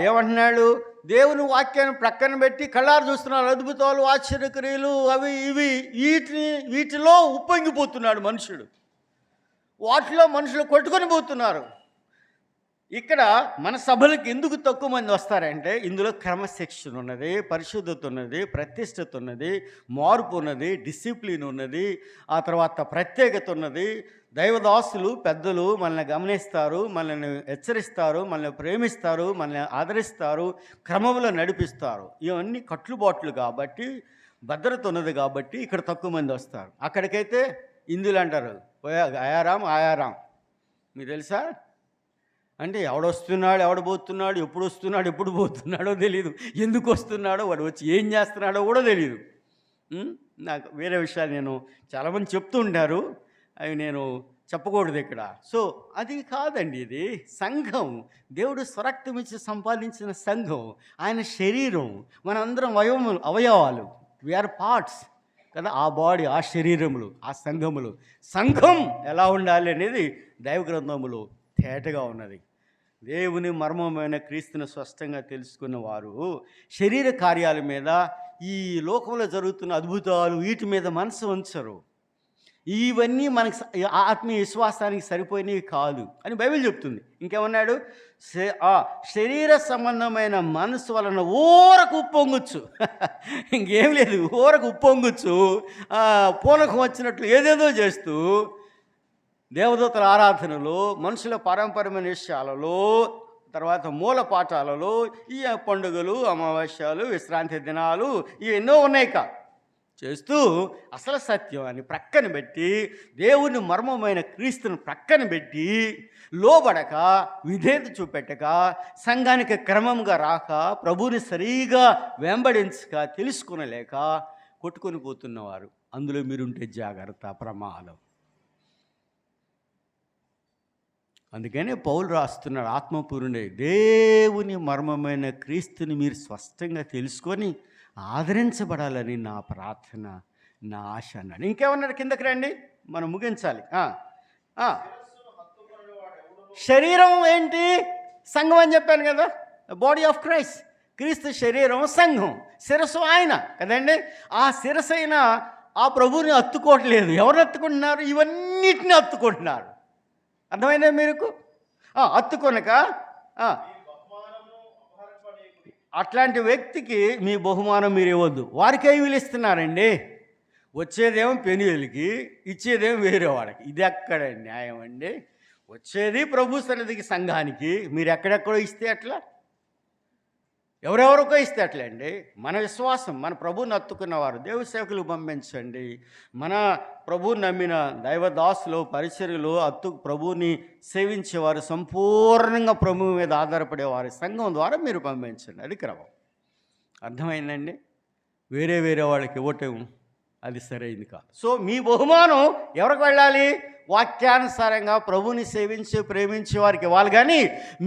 ఏమంటున్నాడు? దేవుని వాక్యాన్ని ప్రక్కన పెట్టి కళ్ళారు చూస్తున్నారు, అద్భుతాలు ఆశ్చర్యక్రియలు అవి ఇవి, వీటిలో ఉప్పొంగిపోతున్నాడు మనుషుడు. వాటిలో మనుషులు కొట్టుకొని పోతున్నారు. ఇక్కడ మన సభలకు ఎందుకు తక్కువ మంది వస్తారంటే, ఇందులో క్రమశిక్షణ ఉన్నది, పరిశుద్ధత ఉన్నది, ప్రతిష్టత ఉన్నది, మార్పు ఉన్నది, డిసిప్లిన్ ఉన్నది, ఆ తర్వాత ప్రత్యేకత ఉన్నది. దైవదాసులు పెద్దలు మనల్ని గమనిస్తారు, మనల్ని హెచ్చరిస్తారు, మనల్ని ప్రేమిస్తారు, మనల్ని ఆదరిస్తారు, క్రమంలో నడిపిస్తారు. ఇవన్నీ కట్టుబాట్లు కాబట్టి, భద్రత ఉన్నది కాబట్టి ఇక్కడ తక్కువ మంది వస్తారు. అక్కడికైతే ఇందులు అంటారు, ఆయారాం. మీకు తెలుసా? అంటే ఎవడొస్తున్నాడు, ఎవడు పోతున్నాడు, ఎప్పుడు వస్తున్నాడు, ఎప్పుడు పోతున్నాడో తెలియదు, ఎందుకు వస్తున్నాడో, వాడు వచ్చి ఏం చేస్తున్నాడో కూడా తెలియదు. నాకు వేరే విషయాలు నేను చాలామంది చెప్తూ ఉంటారు, అవి నేను చెప్పకూడదు ఇక్కడ. సో అది కాదండి, ఇది సంఘం, దేవుడు స్వరక్తం ఇచ్చి సంపాదించిన సంఘం, ఆయన శరీరం, మనందరం అవయవాలు, వీఆర్ పార్ట్స్ కదా, ఆ బాడీ, ఆ శరీరములు, ఆ సంఘములు. సంఘం ఎలా ఉండాలి అనేది దైవ గ్రంథములో తేటగా ఉన్నది. దేవుని మర్మమైన క్రీస్తుని స్పష్టంగా తెలుసుకున్న వారు శరీర కార్యాల మీద, ఈ లోకంలో జరుగుతున్న అద్భుతాలు వీటి మీద మనసు ఉంచరు. ఇవన్నీ మనకి ఆత్మీయ విశ్వాసానికి సరిపోయినవి కాదు అని బైబిల్ చెప్తుంది. ఇంకేమన్నాడు? శరీర సంబంధమైన మనసు వలన ఊరకు ఉప్పొంగొచ్చు. ఇంకేం లేదు, ఊరకు ఉప్పొంగొచ్చు, పూనకం వచ్చినట్లు ఏదేదో చేస్తూ దేవదూతల ఆరాధనలో, మనుషుల పారంపర్యమైన విషయాలలో, తర్వాత మూల పాఠాలలో, ఈ పండుగలు, అమావాస్యాలు, విశ్రాంతి దినాలు ఇవి ఎన్నో ఉన్నాయి చేస్తూ అసలు సత్యాన్ని ప్రక్కన పెట్టి, దేవుని మర్మమైన క్రీస్తుని ప్రక్కన పెట్టి, లోబడక, విధేయత చూపెట్టక, సంఘానికి క్రమంగా రాక, ప్రభువుని సరిగా వెంబడించక, తెలుసుకునలేక కొట్టుకొని పోతున్నవారు, అందులో మీరుంటే జాగ్రత్త, ప్రమాదం. అందుకనే పౌలు రాస్తున్నాడు, ఆత్మపూర్ణుడే, దేవుని మర్మమైన క్రీస్తుని మీరు స్పష్టంగా తెలుసుకొని ఆదరించబడాలని నా ప్రార్థన, నా ఆశ అన్నాడు. ఇంకేమన్నాడు? కిందకి రండి, మనం ముగించాలి. శరీరం ఏంటి? సంఘం అని చెప్పాను కదా, బాడీ ఆఫ్ క్రైస్ట్. క్రీస్తు శరీరం, సంఘం, శిరస్సు ఆయన కదండి. ఆ శిరస్సు అయిన ఆ ప్రభువుని అత్తుకోవట్లేదు. ఎవరు అత్తుకుంటున్నారు? ఇవన్నిటిని అత్తుకుంటున్నారు. అర్థమైందా మీకు? హత్తుకొనక ఆ, అట్లాంటి వ్యక్తికి మీ బహుమానం మీరు ఇవ్వద్దు. వారికి ఏమి ఇస్తున్నారండి? వచ్చేదేమో పెనుయలకి, ఇచ్చేదేమో వేరే వాడికి. ఇది ఎక్కడ న్యాయం అండి? వచ్చేది ప్రభు సన్నిధికి, సంఘానికి. మీరు ఎక్కడెక్కడో ఇస్తే అట్లా, ఎవరెవరికో ఇస్తే అట్లా అండి. మన విశ్వాసం, మన ప్రభువుని హత్తుకున్నవారు దేవ సేవకులు పంపించండి. మన ప్రభువుని నమ్మిన దైవదాసులు, పరిచర్యలు, ప్రభువుని సేవించేవారు, సంపూర్ణంగా ప్రభువు మీద ఆధారపడేవారు సంఘం ద్వారా మీరు పంపించండి. అది క్రమం. అర్థమైందండి? వేరే వేరే వాళ్ళకి ఇవ్వటం అది సరైంది కాదు. సో మీ బహుమానం ఎవరికి వెళ్ళాలి? వాక్యానుసారంగా ప్రభుని సేవించి ప్రేమించే వారికి ఇవ్వాలి. కానీ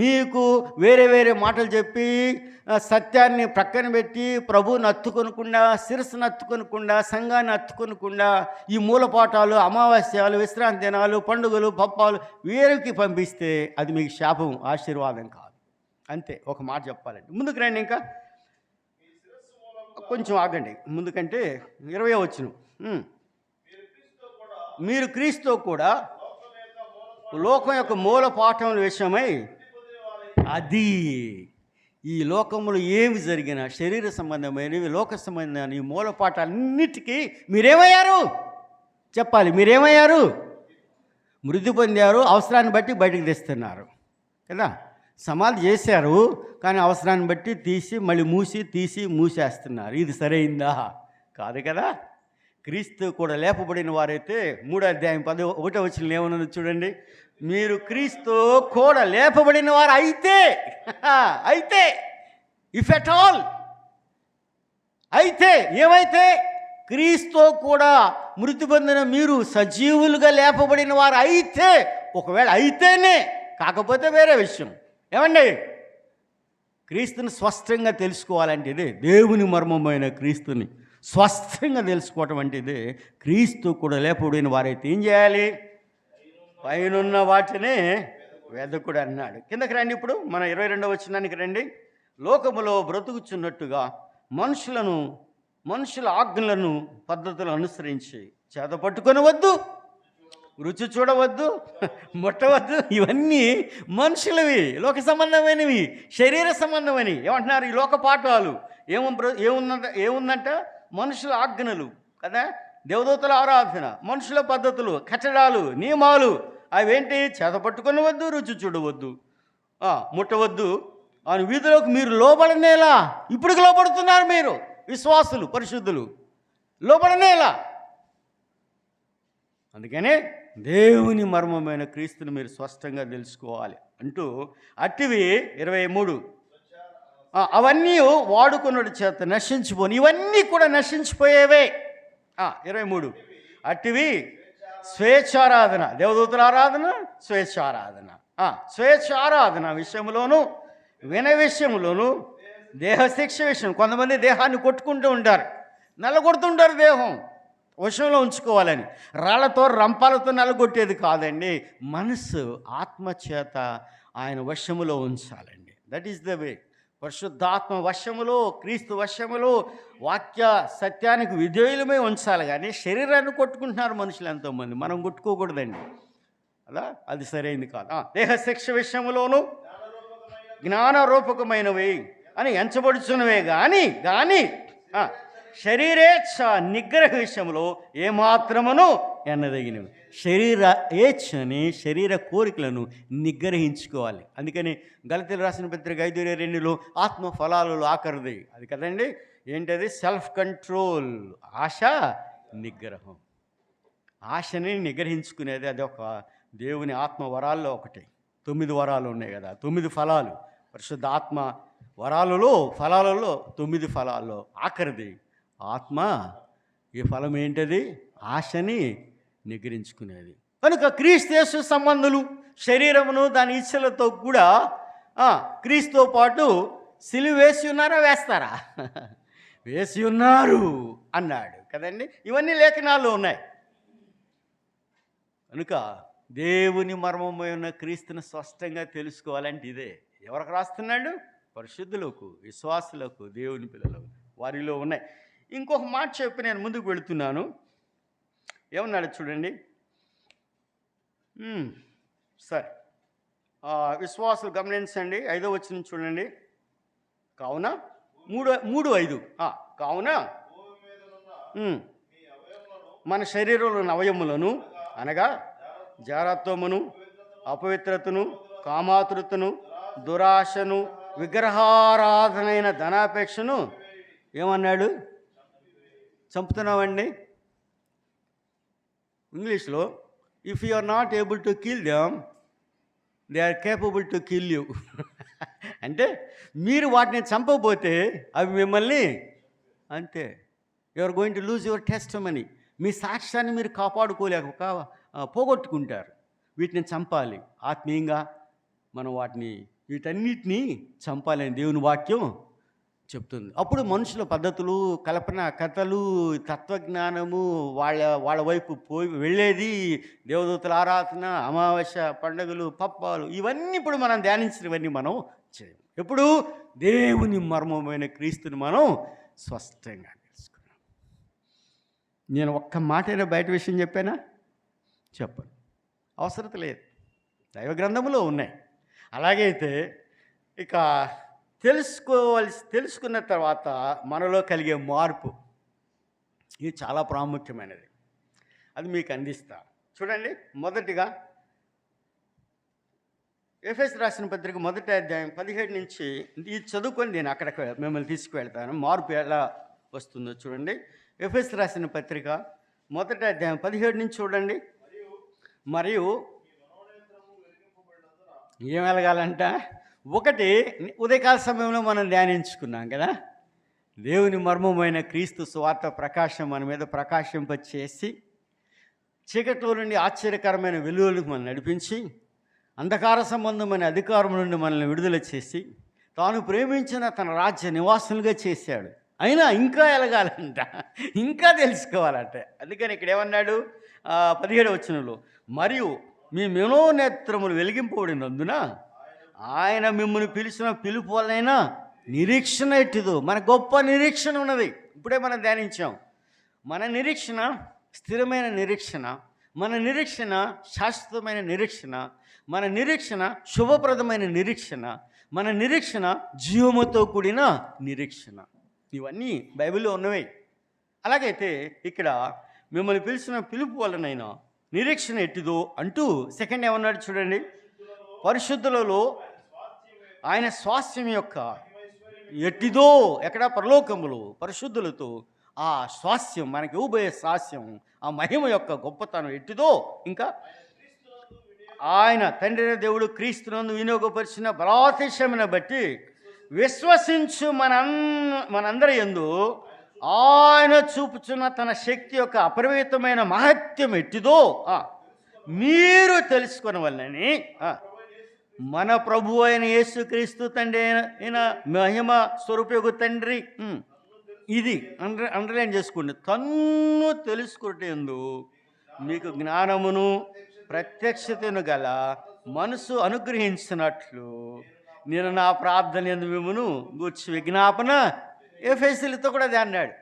మీకు వేరే వేరే మాటలు చెప్పి సత్యాన్ని ప్రక్కన పెట్టి ప్రభువుని హత్తుకొనకుండా, శిరస్సును హత్తుకొనకుండా, సంఘాన్ని హత్తుకొనకుండా ఈ మూలపాఠాలు, అమావాస్యాలు, విశ్రాంతి దినాలు, పండుగలు, పప్పాలు వీరికి పంపిస్తే అది మీకు శాపం, ఆశీర్వాదం కాదు. అంతే. ఒక మాట చెప్పాలండి. ముందుకు రండి. ఇంకా కొంచెం ఆగండి. ముందుకంటే 20వ వచనం. మీరు క్రీస్తు కూడా లోకం యొక్క మూల పాఠముల విషయమై, అది ఈ లోకములో ఏమి జరిగినా శరీర సంబంధమైనవి, లోక సంబంధమైన ఈ మూల పాఠాలన్నిటికీ మీరేమయ్యారు? చెప్పాలి. మీరేమయ్యారు? మృతి పొందారు. అవసరాన్ని బట్టి బయటికి తెస్తున్నారు కదా. సమాధి చేశారు, కానీ అవసరాన్ని బట్టి తీసి మళ్ళీ తీసి మూసేస్తున్నారు. ఇది సరైందా? కాదు కదా. క్రీస్తు కూడా లేపబడిన వారైతే 3వ అధ్యాయం 11వ వచనం ఏమన్నది చూడండి. మీరు క్రీస్తు కూడా లేపబడిన వారు అయితే ఇఫ్ ఎట్ ఆల్, అయితే ఏమైతే క్రీస్తు కూడా మృతి పొందిన మీరు సజీవులుగా లేపబడిన వారు అయితే, ఒకవేళ అయితేనే, కాకపోతే వేరే విషయం. ఏమండి? క్రీస్తుని స్పష్టంగా తెలుసుకోవాలంటే ఇదే దేవుని మర్మమైన క్రీస్తుని స్పష్టంగా తెలుసుకోవటం అంటే ఇదే. క్రీస్తు కూడా లేపబడిన వారైతే ఏం చేయాలి? పైనున్న వాటినే వెదకుడు అన్నాడు. కిందకి రండి. ఇప్పుడు మన 22వ వచనానికి రండి. లోకములో బ్రతుకుచున్నట్టుగా మనుషుల ఆజ్ఞలను, పద్ధతులను అనుసరించి చేత పట్టుకొనవద్దు, రుచి చూడవద్దు, ముట్టవద్దు. ఇవన్నీ మనుషులవి, లోక సంబంధమైనవి, శరీర సంబంధమైనవి. ఏమంటున్నారు? ఈ లోక పాఠాలు ఏముందంట? మనుషుల ఆజ్ఞలు కదా, దేవదూతల ఆరాధన, మనుషుల పద్ధతులు, కట్టడాలు, నియమాలు. అవేంటి? చేత పట్టుకొనవద్దు, రుచి చూడవద్దు, ముట్టవద్దు అని వీధిలోకి మీరు లోబడనేలా. ఇప్పుడు లోబడుతున్నారు మీరు, విశ్వాసులు, పరిశుద్ధులు లోబడనేలా. అందుకనే దేవుని మర్మమైన క్రీస్తుని మీరు స్పష్టంగా తెలుసుకోవాలి అంటూ అట్టివి 23 అవన్నీ వాడుకున్నటి చేత నశించిపోని. ఇవన్నీ కూడా నశించిపోయేవే. 23 అట్టివి స్వేచ్ఛారాధన, దేవదూతల ఆరాధన, స్వేచ్ఛారాధన విషయంలోను, విన విషయంలోను, దేహశిక్ష విషయం. కొంతమంది దేహాన్ని కొట్టుకుంటూ ఉంటారు, నల్లగొడుతుంటారు. దేహం వశంలో ఉంచుకోవాలని రాళ్లతో, రంపాలతో నల్లగొట్టేది కాదండి. మనసు ఆత్మచేత ఆయన వశములో ఉంచాలండి. That is the way. పరిశుద్ధాత్మ వశములో, క్రీస్తు వశములో, వాక్య సత్యానికి విధేయులమే ఉంచాలి. కానీ శరీరాన్ని కొట్టుకుంటున్నారు మనుషులు ఎంతోమంది. మనం కొట్టుకోకూడదండి. అలా అది సరైంది కాదు. దేహశిక్ష విషయంలోనూ జ్ఞానరూపకమైనవి అని ఎంచబడుచున్నవే కానీ శరీరేచ్ఛ నిగ్రహ విషయంలో ఏమాత్రమును ఎన్నదగినవి. శరీర ఏచ్ఛని, శరీర కోరికలను నిగ్రహించుకోవాలి. అందుకని గలతీయులకు రాసిన పత్రిక 5:22 ఆత్మ ఫలాలలో ఆఖరిది అది కదండి. ఏంటది? సెల్ఫ్ కంట్రోల్, ఆశ, నిగ్రహం. ఆశని నిగ్రహించుకునేది అది ఒక దేవుని ఆత్మ వరాల్లో ఒకటి. 9 వరాలు ఉన్నాయి కదా, 9 ఫలాలు. పరిశుద్ధ ఆత్మ ఫలాలలో 9 ఫలాల్లో ఆఖరిది ఆత్మ. ఈ ఫలం ఏంటది? ఆశని నిగ్రహించుకునేది. కనుక క్రీస్తు యేసు సంబంధులు శరీరమును దాని ఇచ్చలతో కూడా క్రీస్తుతో పాటు సిలువ వేసి ఉన్నారా? వేస్తారా? వేసి ఉన్నారు అన్నాడు కదండి. ఇవన్నీ లేఖనాల్లో ఉన్నాయి. కనుక దేవుని మర్మమైన క్రీస్తుని స్పష్టంగా తెలుసుకోవాలంటే ఇదే. ఎవరికి రాస్తున్నాడు? పరిశుద్ధులకు, విశ్వాసులకు, దేవుని పిల్లలకు, వారిలో ఉన్నాయి. ఇంకొక మాట చెప్పి నేను ముందుకు వెళుతున్నాను. ఏమన్నాడు చూడండి. సరే, విశ్వాసులు గమనించండి, 5వ వచనం చూడండి. కావున 3:5 కావున మన శరీరంలోని అవయములను అనగా జారత్వమును, అపవిత్రతను, కామాతృతను, దురాశను, విగ్రహారాధనైన ధనాపేక్షను ఏమన్నాడు? చంపుతున్నామండి. ఇంగ్లీష్లో if you are not able to kill them they are capable to kill you. అంటే మీరు వాటిని చంపకపోతే అవి మిమ్మల్ని అంతే, you are going to lose your testimony. మీ సాక్ష్యాన్ని మీరు కాపాడుకోలేక పోగొట్టుకుంటారు. వీటిని చంపాలి. ఆత్మీయంగా మనం వీటన్నిటినీ చంపాలని దేవుని వాక్యం చెప్తుంది. అప్పుడు మనుషుల పద్ధతులు, కల్పన కథలు, తత్వజ్ఞానము వాళ్ళ వైపు వెళ్ళేది. దేవదూతల ఆరాధన, అమావాస్య పండుగలు, పప్పాలు, ఇవన్నీ ఇప్పుడు మనం ధ్యానించినవన్నీ మనం చేయం. ఎప్పుడు దేవుని మర్మమైన క్రీస్తుని మనం స్పష్టంగా తెలుసుకున్నాం. నేను ఒక్క మాటైనా బయట విషయం చెప్పానా? చెప్పను, అవసరం లేదు. దైవ గ్రంథములో ఉన్నాయి. అలాగైతే ఇక తెలుసుకున్న తర్వాత మనలో కలిగే మార్పు ఇది చాలా ప్రాముఖ్యమైనది. అది మీకు అందిస్తా. చూడండి, మొదటిగా ఎఫెసు రాసిన పత్రిక 1వ అధ్యాయం 17 నుంచి ఇది చదువుకొని నేను అక్కడికి మిమ్మల్ని తీసుకువెళ్తాను. మార్పు ఎలా వస్తుందో చూడండి. ఎఫెసు రాసిన పత్రిక 1వ అధ్యాయం 17 నుంచి చూడండి. మరియు ఏం వెలగాలంట? ఒకటి, ఉదయకాల సమయంలో మనం ధ్యానించుకున్నాం కదా, దేవుని మర్మమైన క్రీస్తు సువార్త ప్రకాశం మన మీద ప్రకాశింపచేసి చీకట్లో నుండి ఆశ్చర్యకరమైన వెలుగులకు మనం నడిపించి అంధకార సంబంధమైన అధికారం నుండి మనల్ని విడుదల చేసి తాను ప్రేమించిన తన రాజ్య నివాసులుగా చేశాడు. అయినా ఇంకా ఎలగాలంట, ఇంకా తెలుసుకోవాలంట. అందుకని ఇక్కడ ఏమన్నాడు? 17వ వచనంలో, మరియు మీ మనోనేత్రములు వెలిగింపబడినందున ఆయన మిమ్మల్ని పిలిచిన పిలుపు వలన నిరీక్షణ ఎట్టిదో. మన గొప్ప నిరీక్షణ ఉన్నది. ఇప్పుడే మనం ధ్యానించాం. మన నిరీక్షణ స్థిరమైన నిరీక్షణ, మన నిరీక్షణ శాశ్వతమైన నిరీక్షణ, మన నిరీక్షణ శుభప్రదమైన నిరీక్షణ, మన నిరీక్షణ జీవముతో కూడిన నిరీక్షణ. ఇవన్నీ బైబిల్లో ఉన్నవి. అలాగైతే ఇక్కడ మిమ్మల్ని పిలిచిన పిలుపు వలనైనా నిరీక్షణ ఎట్టిదో అంటూ సెకండ్ ఏమన్నాడు చూడండి. పరిశుద్ధులలో ఆయన స్వాస్థ్యం యొక్క ఎట్టిదో, ఎక్కడ? పరలోకములు పరిశుద్ధులతో ఆ స్వాస్థ్యం, మనకి ఇవ్వబోయే స్వాస్థ్యం, ఆ మహిమ యొక్క గొప్పతనం ఎట్టిదో, ఇంకా ఆయన తండ్రి దేవుడు క్రీస్తునందు వినియోగపరిచిన బలాతిశయమును బట్టి విశ్వసించు మనందరి యందు ఆయన చూపుచున్న తన శక్తి యొక్క అపరిమితమైన మహత్యం ఎట్టిదో మీరు తెలుసుకొనవలెనని మన ప్రభు అయిన యేసుక్రీస్తు తండ్రి అయిన మహిమ స్వరూపయోగు తండ్రి, ఇది అండర్లైన్ చేసుకోండి, తన్ను తెలుసుకుంటేందు మీకు జ్ఞానమును ప్రత్యక్షతను గల మనసు అనుగ్రహించినట్లు నేను నా ప్రార్థన యందు మిమ్మును గూర్చి విజ్ఞాపన ఎఫెసీయులతో కూడా అన్నాడు.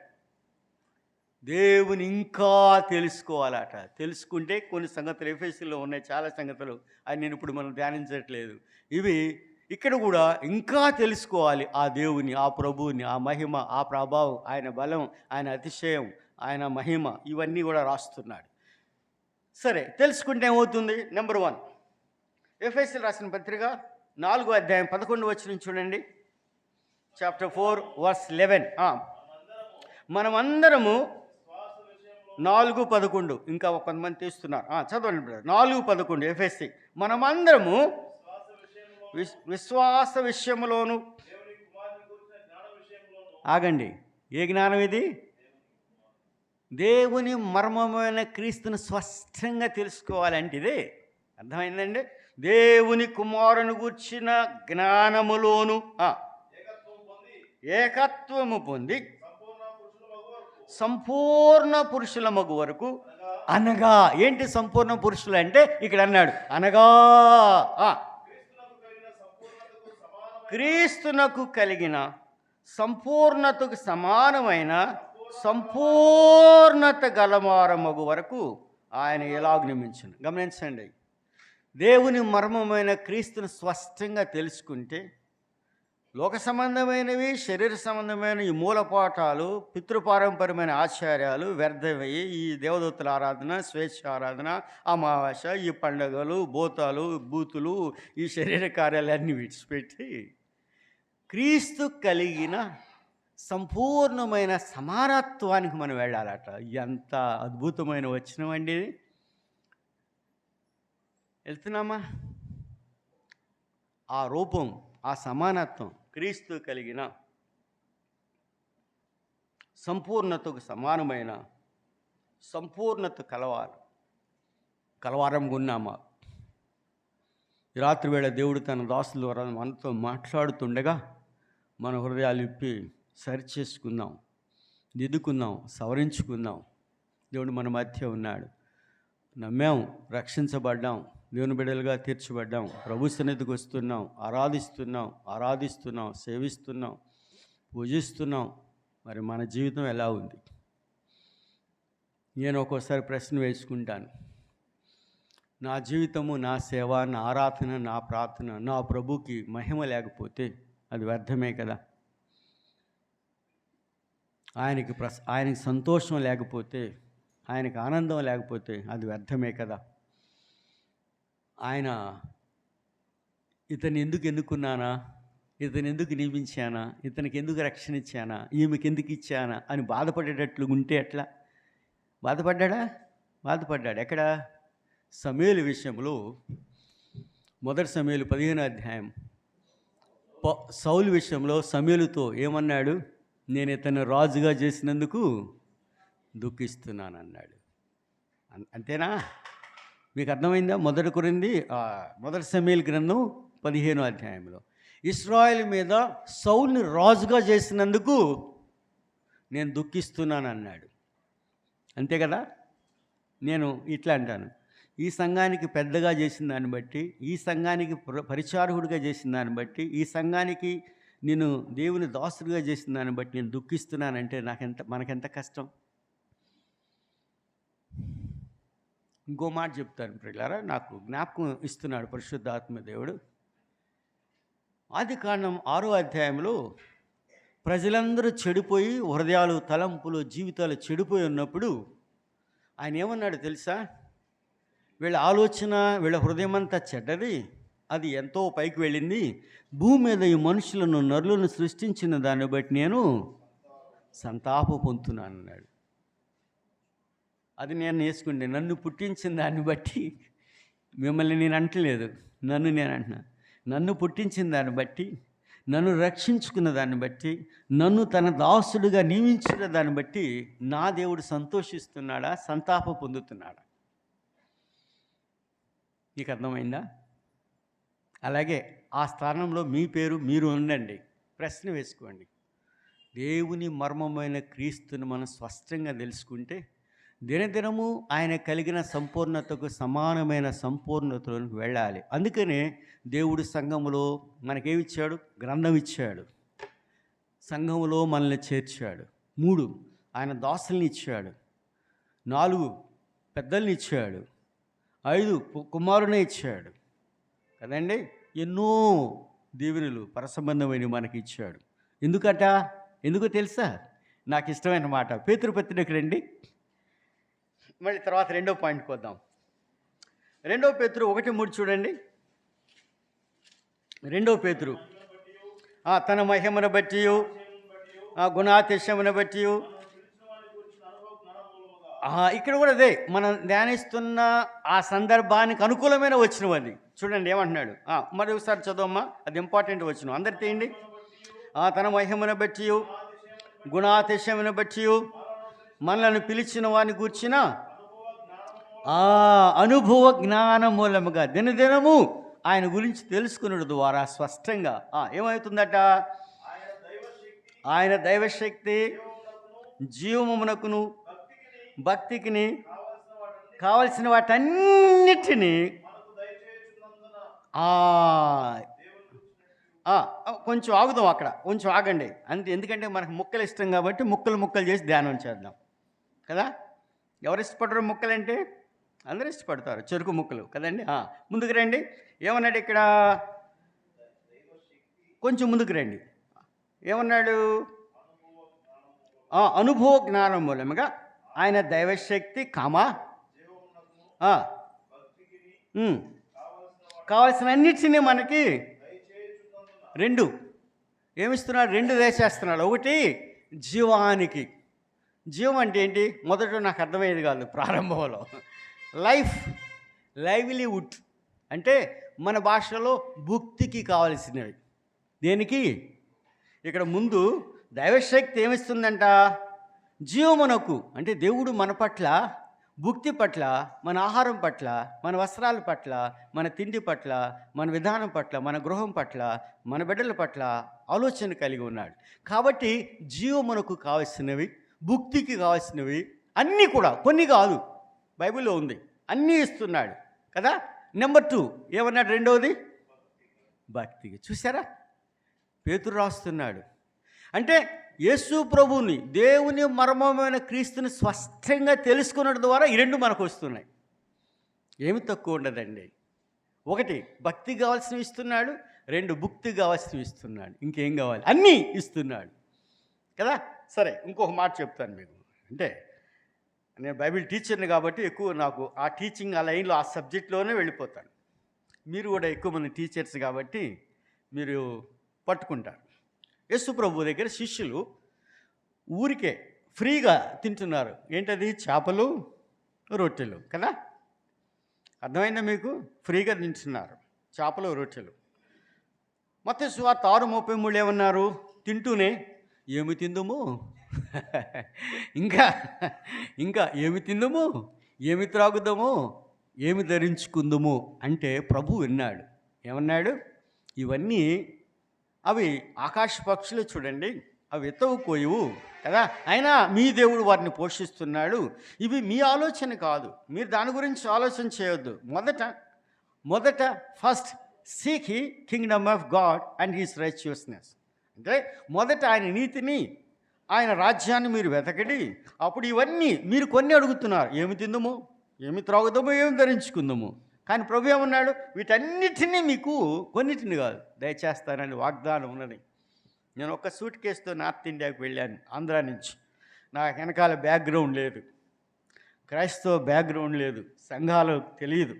దేవుని ఇంకా తెలుసుకోవాలట. తెలుసుకుంటే కొన్ని సంగతులు ఎఫెసీయుల్లో ఉన్నాయి, చాలా సంగతులు. అది నేను ఇప్పుడు మనం ధ్యానించట్లేదు. ఇవి ఇక్కడ కూడా ఇంకా తెలుసుకోవాలి. ఆ దేవుని, ఆ ప్రభువుని, ఆ మహిమ, ఆ ప్రభావం, ఆయన బలం, ఆయన అతిశయం, ఆయన మహిమ, ఇవన్నీ కూడా రాస్తున్నాడు. సరే, తెలుసుకుంటే ఏమవుతుంది? నెంబర్ 1, ఎఫెసీయులకు రాసిన పత్రిక 4వ అధ్యాయం 11 వచనం చూడండి. Chapter 4 verse 11. మనమందరము 4:11, ఇంకా కొంతమంది తీస్తున్నారు, చదవండి బ్రదర్. 4:11 ఎఫెసీ. మనమందరము విశ్వాస విషయములోను, ఆగండి, ఏ జ్ఞానం ఇది? దేవుని మర్మమైన క్రీస్తుని స్పష్టంగా తెలుసుకోవాలంటే ఇదే. అర్థమైందండి? దేవుని కుమారుని గూర్చిన జ్ఞానములోను ఏకత్వము పొంది సంపూర్ణ పురుషుల మగు వరకు, అనగా ఏంటి సంపూర్ణ పురుషులు అంటే? ఇక్కడ అన్నాడు అనగా క్రీస్తునకు కలిగిన సంపూర్ణతకు సమానమైన సంపూర్ణత గలవార మగు వరకు ఆయన ఎలాగ నియమించను. గమనించండి, దేవుని మర్మమైన క్రీస్తుని స్పష్టంగా తెలుసుకుంటే లోక సంబంధమైనవి, శరీర సంబంధమైన ఈ మూలపాఠాలు, పితృపారంపర్యమైన ఆచార్యాలు వ్యర్థమయ్యి ఈ దేవదూతల ఆరాధన, స్వేచ్ఛ ఆరాధన, అమావాస్య, ఈ పండుగలు, భూతాలు, బూతులు, ఈ శరీర కార్యాలన్నీ విడిచిపెట్టి క్రీస్తు కలిగిన సంపూర్ణమైన సమానత్వానికి మనం వెళ్ళాలట. ఎంత అద్భుతమైన వచనం అండి. వెళ్తున్నామా? ఆ రూపం, ఆ సమానత్వం, క్రీస్తు కలిగిన సంపూర్ణతకు సమానమైన సంపూర్ణత కలవారంగా ఉన్నామా? ఈ రాత్రి వేళ దేవుడు తన దాసుల ద్వారా మనతో మాట్లాడుతుండగా మన హృదయాలు ఇప్పి సరిచేసుకుందాం, దిద్దుకుందాం, సవరించుకుందాం. దేవుడు మన మధ్య ఉన్నాడు. నమ్మాం, రక్షించబడ్డాం, దేవుని బిడ్డలుగా తీర్చబడ్డాం, ప్రభు సన్నిధికి వస్తున్నాం, ఆరాధిస్తున్నాం, సేవిస్తున్నాం, పూజిస్తున్నాం. మరి మన జీవితం ఎలా ఉంది? నేను ఒక్కోసారి ప్రశ్న వేసుకుంటాను. నా జీవితము, నా సేవ, నా ఆరాధన, నా ప్రార్థన నా ప్రభుకి మహిమ లేకపోతే అది వ్యర్థమే కదా. ఆయనకి సంతోషం లేకపోతే, ఆయనకి ఆనందం లేకపోతే అది వ్యర్థమే కదా. ఆయన ఇతన్ని ఎందుకు ఎన్నుకున్నానా, ఇతను ఎందుకు నియమించానా, ఇతనికి ఎందుకు రక్షణ ఇచ్చానా, ఈమెకి ఎందుకు ఇచ్చానా అని బాధపడేటట్లు ఉంటే ఎట్లా? బాధపడ్డాడు. ఎక్కడ? సమూయేలు విషయంలో 1 సమూయేలు 15వ అధ్యాయం సౌలు విషయంలో సమూయేలుతో ఏమన్నాడు? నేను ఇతను రాజుగా చేసినందుకు దుఃఖిస్తున్నాను అన్నాడు. అంతేనా? మీకు అర్థమైందా? 1 సమూయేలు గ్రంథం 15వ అధ్యాయంలో ఇశ్రాయేలు మీద సౌలుని రాజుగా చేసినందుకు నేను దుఃఖిస్తున్నాను అన్నాడు. అంతే కదా. నేను ఇట్లా అంటాను, ఈ సంఘానికి పెద్దగా చేసిన దాన్ని బట్టి, ఈ సంఘానికి పరిచారకుడిగా చేసిన దాన్ని బట్టి, ఈ సంఘానికి నేను దేవుని దాసుడిగా చేసిన దాన్ని బట్టి నేను దుఃఖిస్తున్నానంటే మనకెంత కష్టం. ఇంకో మాట చెప్తాను ప్రియులారా, నాకు జ్ఞాపకం ఇస్తున్నాడు పరిశుద్ధాత్మ దేవుడు. ఆదికాండం 6వ అధ్యాయంలో ప్రజలందరూ చెడిపోయి, హృదయాలు, తలంపులు, జీవితాలు చెడిపోయి ఉన్నప్పుడు ఆయన ఏమన్నాడు తెలుసా? వీళ్ళ ఆలోచన, వీళ్ళ హృదయం అంతా చెడ్డది, అది ఎంతో పైకి వెళ్ళింది. భూమి మీద ఈ మనుషులను, నరులను సృష్టించిన దాన్ని బట్టి నేను సంతాప పొందుతున్నాను అన్నాడు. అది నేను వేసుకుంటే, నన్ను పుట్టించిన దాన్ని బట్టి, మిమ్మల్ని నేను అంటలేదు, నేను అంటున్నా. నన్ను పుట్టించిన దాన్ని బట్టి, నన్ను రక్షించుకున్న దాన్ని బట్టి, నన్ను తన దాసుడిగా నియమించిన దాన్ని బట్టి నా దేవుడు సంతోషిస్తున్నాడా, సంతాప పొందుతున్నాడా? నీకు అర్థమైందా? అలాగే ఆ స్థానంలో మీ పేరు మీరు ఉండండి. ప్రశ్న వేసుకోండి. దేవుని మర్మమైన క్రీస్తుని మనం స్పష్టంగా తెలుసుకుంటే దినదినము ఆయన కలిగిన సంపూర్ణతకు సమానమైన సంపూర్ణతలోకి వెళ్ళాలి. అందుకనే దేవుడు సంఘములో మనకేమిచ్చాడు? గ్రంథం ఇచ్చాడు. సంఘములో మనల్ని చేర్చాడు. 3 ఆయన దాసుల్ని ఇచ్చాడు. 4 పెద్దల్ని ఇచ్చాడు. 5 కుమారుని ఇచ్చాడు కదండి. ఎన్నో దీవెనలు పరసంబంధమైన మనకి ఇచ్చాడు. ఎందుకో తెలుసా? నాకు ఇష్టమైన మాట. పేతురు పత్రికకి రండి. మళ్ళీ తర్వాత 2వ పాయింట్కి వద్దాం. 2 పేతురు 1:3 చూడండి. 2 పేతురు తన మహిమను బట్టి, గుణాతిశయమును బట్టి, ఇక్కడ కూడా అదే మనం ధ్యానిస్తున్న ఆ సందర్భానికి అనుకూలమైన వచనం అది. చూడండి ఏమంటున్నాడు. మరి ఒకసారి చదవమ్మా, అది ఇంపార్టెంట్ వచనం. అందరు తీయండి. తన మహిమను బట్టి, గుణాతిశయమును బట్టి మనలను పిలిచిన వారిని గూర్చిన అనుభవ జ్ఞాన మూలముగా దినదినము ఆయన గురించి తెలుసుకున్నడు ద్వారా స్పష్టంగా ఏమవుతుందట? ఆయన దైవశక్తి జీవమునకును భక్తికిని కావలసిన వాటన్నిటినీ కొంచెం ఆగుదాం అక్కడ, కొంచెం ఆగండి అంతే. ఎందుకంటే మనకు ముక్కలు ఇష్టం కాబట్టి ముక్కలు చేసి ధ్యానం చేద్దాం కదా. ఎవరు ఇష్టపడరు ముక్కలంటే? అందరూ ఇష్టపడతారు చెరుకు ముక్కలు కదండి. ముందుకు రండి. ఏమన్నాడు ఇక్కడ? కొంచెం ముందుకు రండి. ఏమన్నాడు? అనుభవ జ్ఞానం మూలముగా ఆయన దైవశక్తి కావలసిన అన్నిటినీ మనకి రెండు ఏమిస్తున్నాడు? రెండు దయచేస్తున్నాడు. ఒకటి జీవానికి. జీవం అంటే ఏంటి? మొదట నాకు అర్థమయ్యేది కాదు ప్రారంభంలో. లైవ్లీవుడ్ అంటే మన భాషలో భుక్తికి కావలసినవి. దేనికి? ఇక్కడ ముందు దైవశక్తి ఏమిస్తుందంట? జీవమునకు అంటే దేవుడు మన పట్ల, భుక్తి పట్ల, మన ఆహారం పట్ల, మన వస్త్రాల పట్ల, మన తిండి పట్ల, మన విధానం పట్ల, మన గృహం పట్ల, మన బిడ్డల పట్ల ఆలోచన కలిగి ఉన్నాడు. కాబట్టి జీవమునకు కావలసినవి, భుక్తికి కావాల్సినవి అన్నీ కూడా, కొన్ని కాదు, బైబిల్లో ఉంది, అన్నీ ఇస్తున్నాడు కదా. నెంబర్ 2 ఏమన్నాడు? రెండవది భక్తికి. చూసారా? పేతురు రాస్తున్నాడు. అంటే యేసు ప్రభువుని, దేవుని మర్మమైన క్రీస్తుని స్పష్టంగా తెలుసుకున్నది ద్వారా ఈ రెండు మనకు వస్తున్నాయి. ఏమి తక్కువ ఉండదండి. ఒకటి భక్తి కావాల్సినవి ఇస్తున్నాడు, 2 భుక్తి కావాల్సినవి ఇస్తున్నాడు. ఇంకేం కావాలి? అన్నీ ఇస్తున్నాడు కదా. సరే, ఇంకొక మాట చెప్తాను మీకు. అంటే నేను బైబిల్ టీచర్ని కాబట్టి ఎక్కువ నాకు ఆ టీచింగ్ ఆ లైన్లో, ఆ సబ్జెక్ట్లోనే వెళ్ళిపోతాను. మీరు కూడా ఎక్కువ మంది టీచర్స్ కాబట్టి మీరు పట్టుకుంటారు. యేసు ప్రభు దగ్గర శిష్యులు ఊరికే ఫ్రీగా తింటున్నారు. ఏంటది? చేపలు, రొట్టెలు కదా. అర్థమైందా మీకు? ఫ్రీగా తింటున్నారు చేపలు, రొట్టెలు. మత్తయి సువార్త 6:33 ఏమన్నారు? తింటూనే ఏమి తిందుము, ఇంకా ఏమి తిందుము, ఏమి త్రాగుదాము, ఏమి ధరించుకుందుము అంటే ప్రభు విన్నాడు. ఏమన్నాడు? ఇవన్నీ అవి ఆకాశ పక్షులు చూడండి, అవి ఎత్తవుకోయవు కదా, అయినా మీ దేవుడు వారిని పోషిస్తున్నాడు. ఇవి మీ ఆలోచన కాదు, మీరు దాని గురించి ఆలోచన చేయొద్దు. మొదట first seek he Kingdom of God and his righteousness. అంటే మొదట ఆయన నీతిని, ఆయన రాజ్యాన్ని మీరు వెతకడి, అప్పుడు ఇవన్నీ మీరు కొన్ని అడుగుతున్నారు. ఏమి తిందుము, ఏమి త్రాగుదాము, ఏమి ధరించుకుందాము. కానీ ప్రభు ఏమన్నాడు? వీటన్నిటినీ మీకు కొన్నిటిని కాదు దయచేస్తానని వాగ్దానం ఉన్నది. నేను ఒక సూట్ కేసుతో నార్త్ ఇండియాకి వెళ్ళాను, ఆంధ్రా నుంచి. నాకు వెనకాల బ్యాక్గ్రౌండ్ లేదు, క్రైస్తవ బ్యాక్గ్రౌండ్ లేదు, సంఘాలు తెలియదు.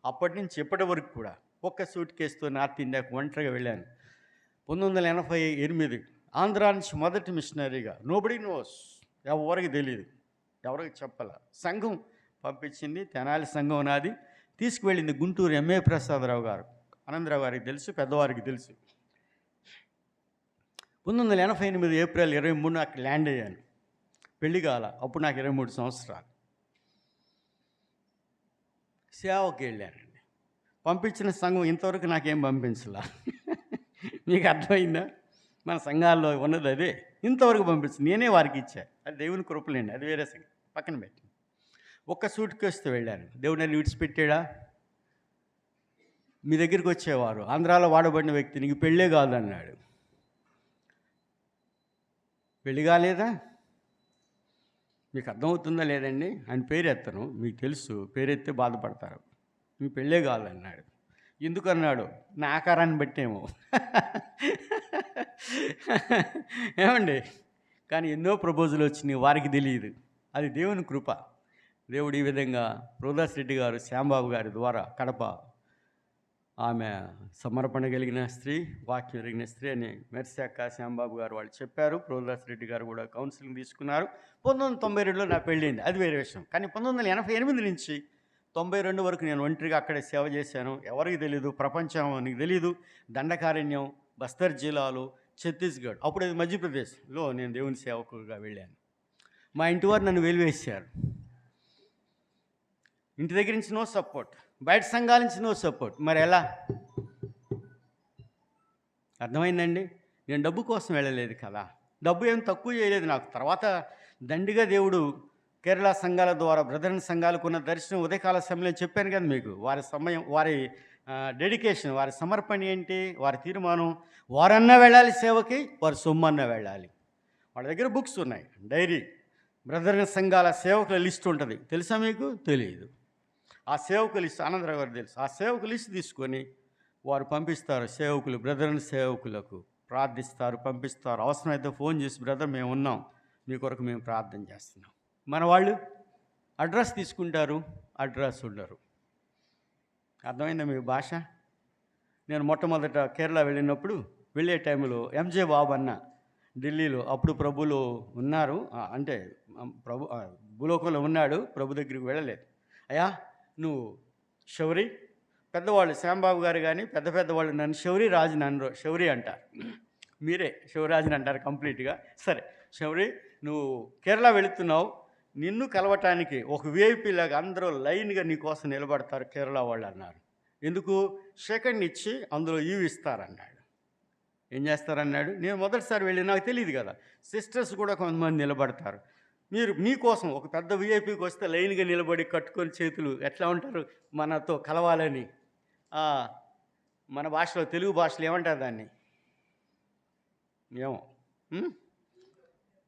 అప్పటి నుంచి ఇప్పటి వరకు కూడా ఒక్క సూట్ కేసుతో నార్త్ ఇండియాకు ఒంటరిగా వెళ్ళాను. 1988 ఆంధ్రా నుంచి మొదటి మిషనరీగా. నోబడి నోస్, ఎవరికి తెలియదు, ఎవరికి చెప్పాల. సంఘం పంపించింది, తెనాలి సంఘం నాది. తీసుకువెళ్ళింది గుంటూరు ఎంఏ ప్రసాదరావు గారు, ఆనందరావు గారికి తెలుసు, పెద్దవారికి తెలుసు. 1988 ఏప్రిల్ 23 నాకు ల్యాండ్ అయ్యాను. పెళ్లి కాల, అప్పుడు నాకు 23 సంవత్సరాలు. సేవకి వెళ్ళానండి. పంపించిన సంఘం ఇంతవరకు నాకేం పంపించలా. మీకు అర్థమైందా? మన సంఘాల్లో ఉన్నది అదే, ఇంతవరకు పంపించింది. నేనే వారికి ఇచ్చా. అది దేవుని కృపలేండి, అది వేరే సంఘం, పక్కన పెట్టి. ఒక్క సూట్ కేసుతో వెళ్ళాను. దేవుడు నన్ను విడిచిపెట్టాడా? మీ దగ్గరికి వచ్చేవారు ఆంధ్రాలో వాడబడిన వ్యక్తి, నీకు పెళ్ళే కాదన్నాడు. పెళ్ళి కాలేదా? మీకు అర్థమవుతుందా లేదండి? ఆయన పేరు ఎత్తను, మీకు తెలుసు, పేరెత్తే బాధపడతారు. మీకు పెళ్ళే కాదన్నాడు. ఎందుకన్నాడు? నా ఆకారాన్ని బట్టేమో. ఏమండి? కానీ ఎన్నో ప్రపోజల్ వచ్చినాయి, వారికి తెలియదు. అది దేవుని కృప. దేవుడు ఈ విధంగా ప్రోదాస్ రెడ్డి గారు, శ్యాంబాబు గారి ద్వారా కడప, ఆమె సమర్పణ కలిగిన స్త్రీ, వాక్యం కలిగిన స్త్రీ అని మెర్సాక శ్యాంబాబు గారు వాళ్ళు చెప్పారు. ప్రోదాస్ రెడ్డి గారు కూడా కౌన్సిలింగ్ తీసుకున్నారు. 1992లో నా పెళ్ళింది, అది వేరే విషయం. కానీ 1988 నుంచి 92 వరకు నేను ఒంటరిగా అక్కడే సేవ చేశాను. ఎవరికి తెలీదు, ప్రపంచానికి తెలీదు. దండకారణ్యం, బస్తర్ జిల్లాలో, ఛత్తీస్గఢ్, అప్పుడు అది మధ్యప్రదేశ్లో నేను దేవుని సేవకుగా వెళ్ళాను. మా ఇంటి వారు నన్ను వెలివేశారు. ఇంటి దగ్గర నుంచి నో సపోర్ట్, బయట సంఘాల నుంచి నో సపోర్ట్. మరి ఎలా? అర్థమైందండి? నేను డబ్బు కోసం వెళ్ళలేదు కదా, డబ్బు ఏం తక్కువ చేయలేదు నాకు. తర్వాత దండిగా దేవుడు కేరళ సంఘాల ద్వారా, బ్రదరన్ సంఘాలకు ఉన్న దర్శనం ఉదయకాల సమయంలో చెప్పాను కదా మీకు. వారి సమయం, వారి డెడికేషన్, వారి సమర్పణ ఏంటి, వారి తీర్మానం, వారన్నా వెళ్ళాలి సేవకి, వారి సొమ్మన్నా వెళ్ళాలి. వాళ్ళ దగ్గర బుక్స్ ఉన్నాయి, డైరీ, బ్రదరన్ సంఘాల సేవకుల లిస్ట్ ఉంటుంది. తెలుసా మీకు? తెలియదు. ఆ సేవకులు లిస్ట్ ఆనందరావు గారు తెలుసు. ఆ సేవకులు లిస్ట్ తీసుకొని వారు పంపిస్తారు. సేవకులు బ్రదర్ని సేవకులకు ప్రార్థిస్తారు, పంపిస్తారు. అవసరమైతే ఫోన్ చేసి, బ్రదర్ మేము ఉన్నాం, మీ కొరకు మేము ప్రార్థన చేస్తున్నాం. మన వాళ్ళు అడ్రస్ తీసుకుంటారు, అడ్రస్ ఉండరు. అర్థమైందా మీ భాష? నేను మొట్టమొదట కేరళ వెళ్ళినప్పుడు, వెళ్ళే టైంలో ఎంజే బాబు అన్న ఢిల్లీలో అప్పుడు ప్రభులో ఉన్నారు, అంటే ప్రభు భూలోకంలో ఉన్నాడు, ప్రభు దగ్గరికి వెళ్ళలేదు. అయ్యా నువ్వు శౌరి, పెద్దవాళ్ళు శ్యాంబాబు గారు కానీ పెద్దవాళ్ళు నన్ను శౌరి రాజు, నన్ను శౌరి అంటారు, మీరే శివరాజుని అంటారు కంప్లీట్గా. సరే శౌరి, నువ్వు కేరళ వెళుతున్నావు, నిన్ను కలవటానికి ఒక విఐపీ లాగా అందరూ లైన్గా నీ కోసం నిలబడతారు కేరళ వాళ్ళు అన్నారు. ఎందుకు? సెకండ్ ఇచ్చి అందులో ఇవి ఇస్తారన్నాడు. ఏం చేస్తారన్నాడు? నేను మొదటిసారి వెళ్ళి నాకు తెలియదు కదా, సిస్టర్స్ కూడా కొంతమంది నిలబడతారు. మీరు మీకోసం ఒక పెద్ద విఐపీకి వస్తే లైన్గా నిలబడి కట్టుకొని చేతులు ఎట్లా ఉంటారు మనతో కలవాలని. మన భాషలో, తెలుగు భాషలో ఏమంటారు దాన్ని? ఏమో,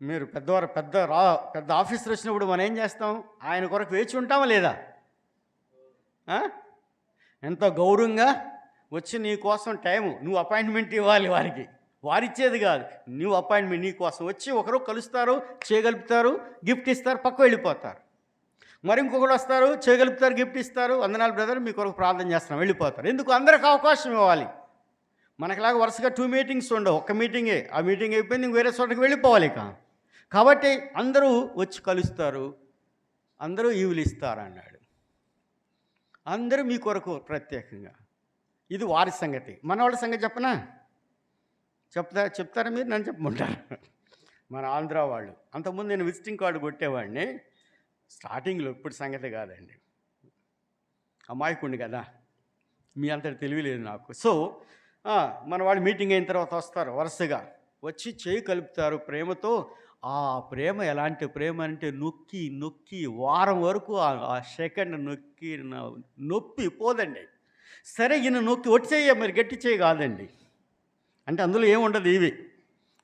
మీరు పెద్దవారు పెద్ద ఆఫీసర్ వచ్చినప్పుడు మనం ఏం చేస్తాం? ఆయన కొరకు వేచి ఉంటామా లేదా? ఎంతో గౌరవంగా వచ్చి నీ కోసం టైము, నువ్వు అపాయింట్మెంట్ ఇవ్వాలి వారికి, వారిచ్చేది కాదు, నువ్వు అపాయింట్మెంట్ నీ కోసం వచ్చి ఒకరు కలుస్తారు, చేయగలుపుతారు, గిఫ్ట్ ఇస్తారు, పక్క వెళ్ళిపోతారు. మరి ఇంకొకరు వస్తారు, చేయగలుపుతారు, గిఫ్ట్ ఇస్తారు, వందనాలు బ్రదర్ మీ కొరకు ప్రార్థన చేస్తున్నాం, వెళ్ళిపోతారు. ఎందుకు? అందరికి అవకాశం ఇవ్వాలి. మనకులాగా వరుసగా 2 మీటింగ్స్ ఉండవు, ఒక్క మీటింగే. ఆ మీటింగ్ అయిపోయింది, ఇంక వేరే చోటకి వెళ్ళిపోవాలి. కాబట్టి అందరూ వచ్చి కలుస్తారు, అందరూ ఈవులు ఇస్తారు అన్నాడు. అందరూ మీ కొరకు ప్రత్యేకంగా. ఇది వారి సంగతి. మన వాళ్ళ సంగతి చెప్పనా? చెప్తారా మీరు? నన్ను చెప్పమంటారు. మన ఆంధ్ర వాళ్ళు, అంతకుముందు నేను విజిటింగ్ కార్డు కొట్టేవాడిని స్టార్టింగ్లో, ఇప్పుడు సంగతి కాదండి. అమాయకుడిని కదా, మీ అంతటి తెలివి లేదు నాకు. సో మన వాళ్ళు మీటింగ్ అయిన తర్వాత వస్తారు, వరుసగా వచ్చి చేయి కలుపుతారు ప్రేమతో. ఆ ప్రేమ ఎలాంటి ప్రేమ అంటే నొక్కి నొక్కి వారం వరకు ఆ సెకండ్ నొప్పి పోదండి. సరే ఈయన నొక్కి వచ్చేయ, మరి గట్టి చేయి కాదండి అంటే అందులో ఏముండదు.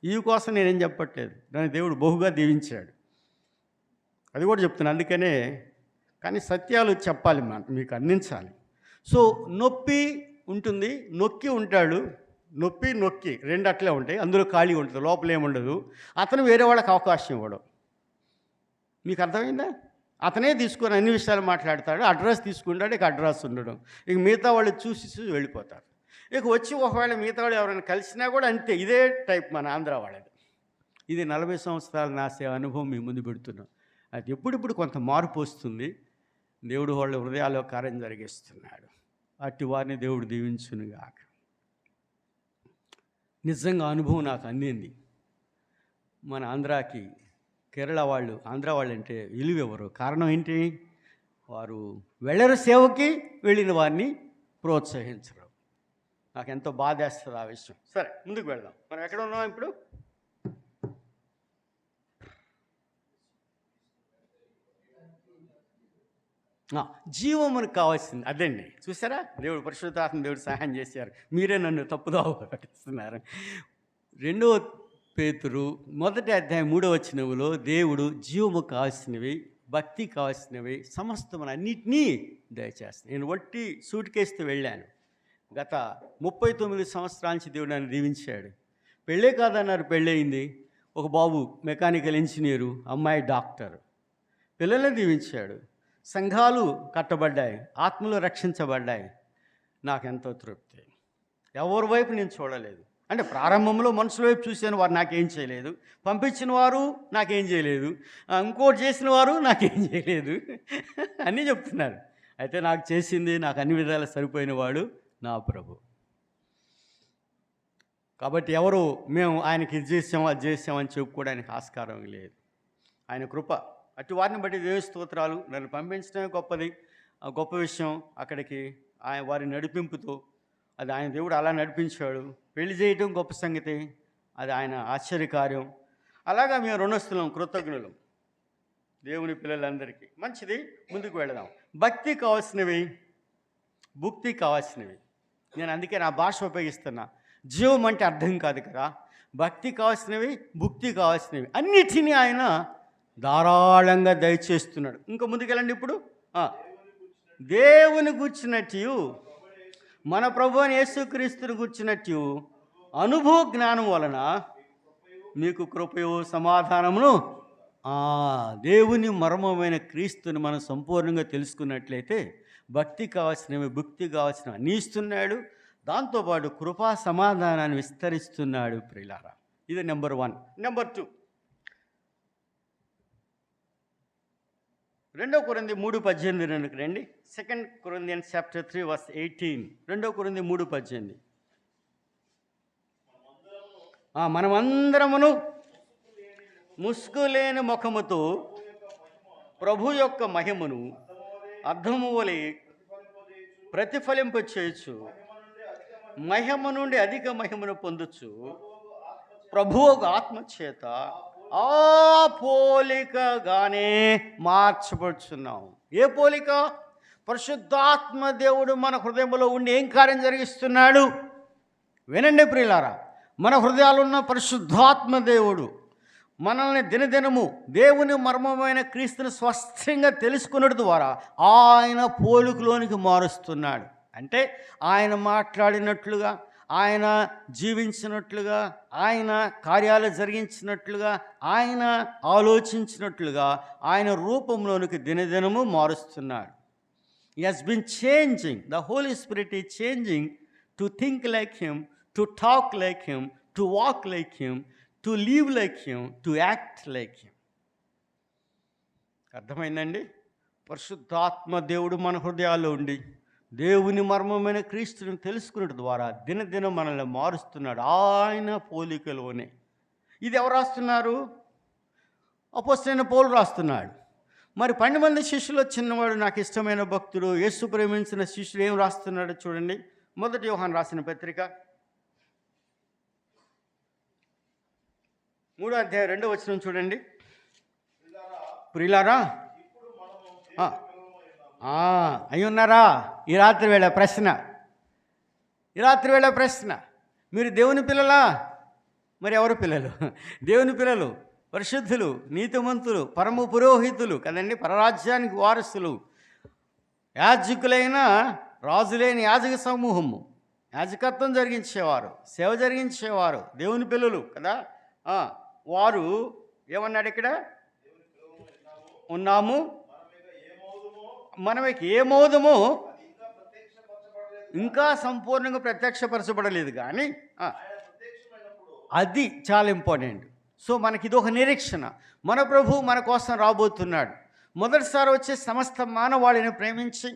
ఇవి కోసం నేనేం చెప్పట్లేదు, దాన్ని దేవుడు బహుగా దీవించాడు, అది కూడా చెప్తున్నాను. అందుకనే కానీ సత్యాలు చెప్పాలి, మీకు అందించాలి. సో నొప్పి ఉంటుంది, నొక్కి ఉంటాడు, నొక్కి రెండు అట్లే ఉంటాయి, అందులో ఖాళీ ఉంటుంది, లోపల ఏముండదు. అతను వేరే వాళ్ళకి అవకాశం ఇవ్వడం. మీకు అర్థమైందా? అతనే తీసుకొని అన్ని విషయాలు మాట్లాడతాడు, అడ్రస్ తీసుకుంటాడు, ఇక అడ్రస్ ఉండడం, ఇక మిగతా వాళ్ళు చూసి వెళ్ళిపోతారు. ఇక వచ్చి ఒకవేళ మిగతా వాళ్ళు ఎవరైనా కలిసినా కూడా అంతే. ఇదే టైప్ మన ఆంధ్ర వాళ్ళది. ఇది 40 సంవత్సరాలు నా అనుభవం మీ ముందు పెడుతున్నాం. అది ఎప్పుడిప్పుడు కొంత మార్పు వస్తుంది. దేవుడు వాళ్ళ హృదయాల్లో కార్యం జరిగిస్తున్నాడు. అట్టి వారిని దేవుడు దీవించునుగాక. నిజంగా అనుభవం నాకు అందింది. మన ఆంధ్రాకి కేరళ వాళ్ళు, ఆంధ్ర వాళ్ళు అంటే విలువెవరు? కారణం ఏంటి? వారు వెళ్ళరు సేవకి, వెళ్ళిన వారిని ప్రోత్సహించరు. నాకు ఎంతో బాధేస్తుంది ఆ విషయం. సరే ముందుకు వెళ్దాం. మనం ఎక్కడ ఉన్నాం ఇప్పుడు? జీవమునికి కావాల్సింది అదండి. చూసారా, దేవుడు పరిశుద్ధాత్మ దేవుడు సహాయం చేశారు. మీరే నన్ను తప్పుదోవ పట్టిస్తున్నారు. 2 పేతురు 1వ అధ్యాయం 3వ వచనంలో దేవుడు జీవము కావాల్సినవి, భక్తి కావాల్సినవి సమస్తమైన అన్నిటినీ దయచేస్తాను. నేను వట్టి సూట్ కేసుతో వెళ్ళాను. గత 39 సంవత్సరాల నుంచి దేవుడు నన్ను దీవించాడు. పెళ్ళే కాదన్నారు, పెళ్ళయింది. ఒక బాబు మెకానికల్ ఇంజనీరు, అమ్మాయి డాక్టర్. పిల్లల్ని దీవించాడు. సంఘాలు కట్టబడ్డాయి, ఆత్మలు రక్షించబడ్డాయి. నాకెంతో తృప్తి. ఎవరి వైపు నేను చూడలేదు. అంటే ప్రారంభంలో మనుషుల వైపు చూశాను, వారు నాకేం చేయలేదు. పంపించిన వారు నాకేం చేయలేదు, ఇంకోటి చేసిన వారు నాకేం చేయలేదు, అన్నీ చెప్తున్నారు. అయితే నాకు చేసింది, నాకు అన్ని విధాలు సరిపోయిన వాడు నా ప్రభు. కాబట్టి ఎవరు మేము ఆయనకి ఇది చేసాం అది చేసామని చెప్పుకోవడానికి ఆస్కారం లేదు. ఆయన కృప. అటు వారిని బట్టి దేవుని స్తోత్రాలు. నన్ను పంపించడమే గొప్పది, గొప్ప విషయం. అక్కడికి ఆయన వారి నడిపింపుతో అది ఆయన దేవుడు అలా నడిపించాడు. పెళ్లి చేయటం గొప్ప సంగతి, అది ఆయన ఆశ్చర్యకార్యం. అలాగా మేము రుణస్థులం, కృతజ్ఞులం దేవుని పిల్లలందరికీ. మంచిది, ముందుకు వెళదాం. భక్తి కావాల్సినవి, భుక్తి కావాల్సినవి. నేను అందుకే నా భాష ఉపయోగిస్తున్నా. జీవం అంటే అర్థం కాదు కదా. భక్తి కావాల్సినవి, భుక్తి కావాల్సినవి అన్నిటినీ ఆయన ధారాళంగా దయచేస్తున్నాడు. ఇంకా ముందుకెళ్ళండి. ఇప్పుడు దేవుని గూర్చినట్టు, మన ప్రభు అని యేసుక్రీస్తుని గూర్చినట్టు అనుభవ జ్ఞానం వలన మీకు కృపయు సమాధానమును, దేవుని మర్మమైన క్రీస్తుని మనం సంపూర్ణంగా తెలుసుకున్నట్లయితే భక్తి కావాల్సినవి, భక్తి కావాల్సినవి అన్నీ ఇస్తున్నాడు. దాంతోపాటు కృపా సమాధానాన్ని విస్తరిస్తున్నాడు ప్రియులారా. ఇది నెంబర్ 1. నెంబర్ 2, 2 కొరింథీ 3:18 రండి. 2 Corinthians chapter 3 verse 18. 2 కొరింథీ 3:18. మనమందరమును ముసుగులేని ముఖముతో ప్రభు యొక్క మహిమను అర్థము వలె ప్రతిఫలింప చేయొచ్చు, మహిమ నుండి అధిక మహిమను పొందొచ్చు, ప్రభు ఆత్మ చేత ఆ పోలికగానే మార్చబడుచున్నాం. ఏ పోలిక? పరిశుద్ధాత్మ దేవుడు మన హృదయంలో ఉండి ఏం కార్యం జరిగిస్తున్నాడు? వినండి ప్రియులారా, మన హృదయాలు ఉన్న పరిశుద్ధాత్మ దేవుడు మనల్ని దినదినము దేవుని మర్మమైన క్రీస్తుని స్పష్టంగా తెలుసుకున్నది ద్వారా ఆయన పోలికలోనికి మారుస్తున్నాడు. అంటే ఆయన మాట్లాడినట్లుగా, ఆయన జీవించినట్లుగా, ఆయన కార్యాలు జరిగించినట్లుగా, ఆయన ఆలోచించినట్లుగా ఆయన రూపంలోనికి దినదినము మారుస్తున్నాడు. He has been changing. The Holy Spirit is changing to think like him, to talk like him, to walk like him, to live like him, to act like him. అర్థమైందండి? పరిశుద్ధాత్మ దేవుడు మన హృదయాల్లో ఉండి దేవుని మర్మమైన క్రీస్తుని తెలుసుకునే ద్వారా దినదినం మనల్ని మారుస్తున్నాడు ఆయన పోలికలోనే. ఇది ఎవరు రాస్తున్నారు? అపోస్తలుడైన పౌలు రాస్తున్నాడు. మరి 12 మంది శిష్యులు చిన్నవాడు, నాకు ఇష్టమైన భక్తుడు, యేసు ప్రేమించిన శిష్యుడు ఏం రాస్తున్నాడు చూడండి. 1 యోహాను రాసిన పత్రిక 3:2 చూడండి. ప్రియులారా, అయి ఉన్నారా? ఈ రాత్రి వేళ ప్రశ్న, మీరు దేవుని పిల్లలా? మరి ఎవరు పిల్లలు? దేవుని పిల్లలు, పరిశుద్ధులు, నీతిమంతులు, పరమ పురోహితులు కదండి, పరరాజ్యానికి వారసులు, యాజకులైన రాజులేని యాజక సమూహము, యాజకత్వం జరిగించేవారు, సేవ జరిగించేవారు, దేవుని పిల్లలు కదా. వారు ఏమన్నాడు ఇక్కడ? ఉన్నాము, మనకి ఏమవుదమో ఇంకా సంపూర్ణంగా ప్రత్యక్షపరచబడలేదు కానీ అది చాలా ఇంపార్టెంట్. సో మనకి ఇది ఒక నిరీక్షణ. మన ప్రభు మన కోసం రాబోతున్నాడు. మొదటిసారి వచ్చే సమస్త మానవాళిని ప్రేమించి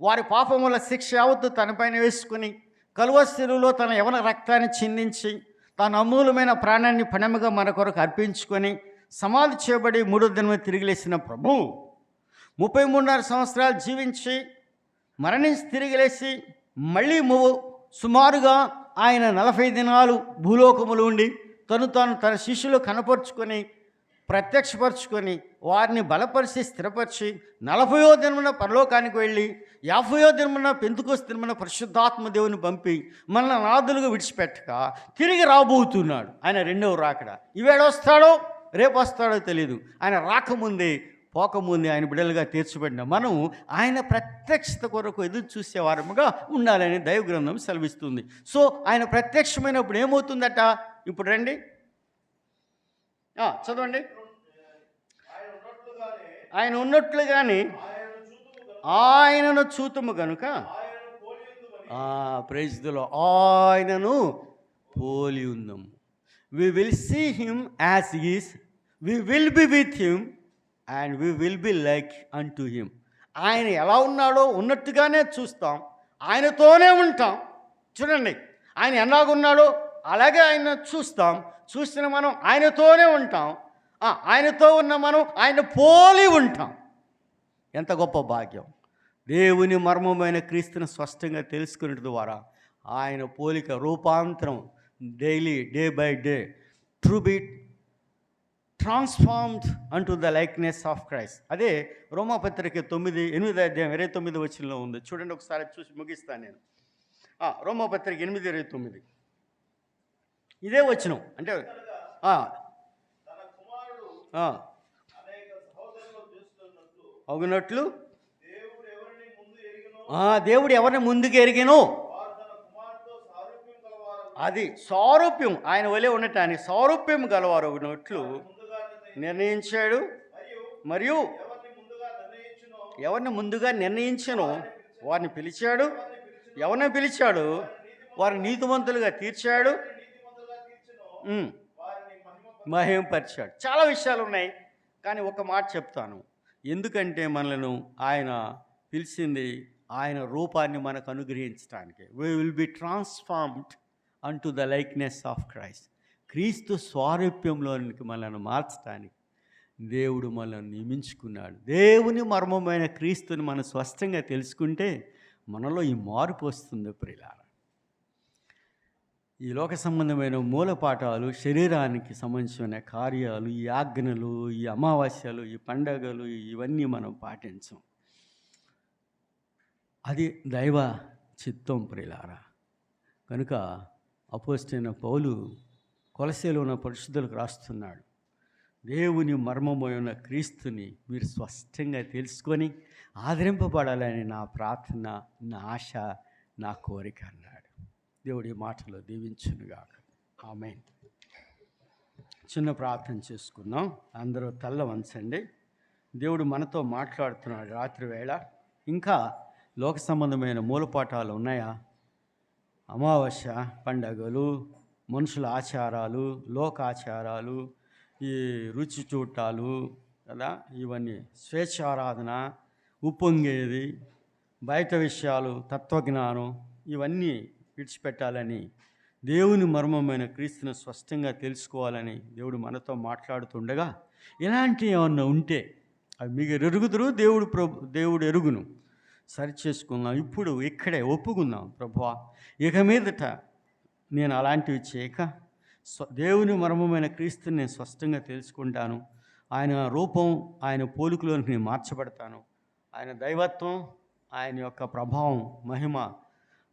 వారి పాపముల శిక్ష యావత్తు తనపైన వేసుకుని కలువశిలువలో తన యవన రక్తాన్ని చిందించి తన అమూలమైన ప్రాణాన్ని పణముగా మన కొరకు అర్పించుకొని సమాధి చేయబడి 3వ దినమే తిరిగి లేచిన ప్రభు 33.5 సంవత్సరాలు జీవించి మరణించి తిరిగి లేచి మళ్ళీ సుమారుగా ఆయన 40 దినాలు భూలోకములు ఉండి తన శిష్యులు కనపరుచుకొని ప్రత్యక్షపరుచుకొని వారిని బలపరిచి స్థిరపరిచి 40వ దినమున పరలోకానికి వెళ్ళి 50వ దినమున పెంతెకొస్తు దినమున పరిశుద్ధాత్మ దేవుని పంపి మనల్ని అనాథులుగా విడిచిపెట్టక తిరిగి రాబోతున్నాడు. ఆయన రెండవ రాకడ. ఈవేళ వస్తాడో రేపు వస్తాడో తెలియదు. ఆయన రాకముందే పోకముందే ఆయన బిడ్డలుగా తీర్చబడిన మనం ఆయన ప్రత్యక్షత కొరకు ఎదురు చూసేవారముగా ఉండాలని దైవగ్రంథం సెలవిస్తుంది. సో ఆయన ప్రత్యక్షమైనప్పుడు ఏమవుతుందట? ఇప్పుడు రండి చదవండి. ఆయన ఉన్నట్లుగానే ఆయనను చూతుము గనుక ప్రైజ్ ది లార్డ్, ఆయనను పోలి ఉందాము. We will see him as he is, we will be with him and we will be like unto him. ఆయన ఎలా ఉన్నాడో ఉన్నట్టుగానే చూస్తాం, ఆయనతోనే ఉంటాం. చూడండి, ఆయన ఎలాగున్నాడో అలాగే ఆయన చూస్తాం. చూసిన మనం ఆయనతోనే ఉంటాం. ఆయనతో ఉన్న మనం ఆయన పోలి ఉంటాం. ఎంత గొప్ప భాగ్యం! దేవుని మర్మమైన క్రీస్తుని స్పష్టంగా తెలుసుకునే ద్వారా ఆయన పోలిక రూపాంతరం daily, day by day, to be transformed అంటూ ద లైక్నెస్ ఆఫ్ క్రైస్ట్. అదే రోమాపత్రిక 8:29 ఉంది. చూడండి ఒకసారి, చూసి ముగిస్తాను నేను. రోమాపత్రిక 8:29 ఇదే వచనం. అంటే అవునట్లు దేవుడు ఎవరిని ముందుగా ఎరిగెను, అది సారూప్యం, ఆయన వలె ఉండటానికి సారూప్యం గలవారు ఉన్నట్లు నిర్ణయించాడు. మరియు ఎవరిని ముందుగా నిర్ణయించను వారిని పిలిచాడు. ఎవరిని పిలిచాడు వారిని నీతిమంతులుగా తీర్చాడు, మహిమపరిచాడు. చాలా విషయాలు ఉన్నాయి, కానీ ఒక మాట చెప్తాను. ఎందుకంటే మనలను ఆయన పిలిచింది ఆయన రూపాన్ని మనకు అనుగ్రహించడానికి. We will be transformed unto the likeness of Christ. క్రీస్తు స్వారూప్యంలోనికి మనల్ని మార్చడానికి దేవుడు మనల్ని నియమించుకున్నాడు. దేవుని మర్మమైన క్రీస్తుని మనం స్పష్టంగా తెలుసుకుంటే మనలో ఈ మార్పు వస్తుంది ప్రియులారా. ఈ లోక సంబంధమైన మూలపాఠాలు, శరీరానికి సంబంధించిన కార్యాలు, ఈ ఆజ్ఞలు, ఈ అమావాస్యలు, ఈ పండగలు, ఇవన్నీ మనం పాటించం. అది దైవ చిత్తం ప్రియులారా. కనుక అపోస్తలుడైన పౌలు కొలస్సీలో ఉన్న పరిశుద్ధులకు రాస్తున్నాడు, దేవుని మర్మమైన క్రీస్తుని మీరు స్పష్టంగా తెలుసుకొని ఆదరింపబడాలని నా ప్రార్థన, నా ఆశ, నా కోరిక అన్నాడు. దేవుడి మాటలో దీవించునుగాక. ఆమేన్. చిన్న ప్రార్థన చేసుకుందాం. అందరూ తల్ల వంచండి. దేవుడు మనతో మాట్లాడుతున్నాడు రాత్రి వేళ. ఇంకా లోక సంబంధమైన మూలపాఠాలు ఉన్నాయా? అమావాస్య, పండగలు, మనుషుల ఆచారాలు, లోకాచారాలు, ఈ రుచి చూటాలు కదా, ఇవన్నీ స్వేచ్ఛారాధన, ఉప్పొంగేది, బయట విషయాలు, తత్వజ్ఞానం, ఇవన్నీ విడిచిపెట్టాలని, దేవుని మర్మమైన క్రీస్తును స్పష్టంగా తెలుసుకోవాలని దేవుడు మనతో మాట్లాడుతుండగా, ఇలాంటివి ఏమన్నా ఉంటే అవి మీకు ఎరుగుదురు, దేవుడు ఎరుగును. సరిచేసుకుందాం. ఇప్పుడు ఇక్కడే ఒప్పుకుందాం, ప్రభువా ఇక మీదట నేను అలాంటివి చేయక దేవుని మర్మమైన క్రీస్తుని నేను స్పష్టంగా తెలుసుకుంటాను. ఆయన రూపం, ఆయన పోలికలోనికి నేను మార్చబడతాను. ఆయన దైవత్వం, ఆయన యొక్క ప్రభావం, మహిమ,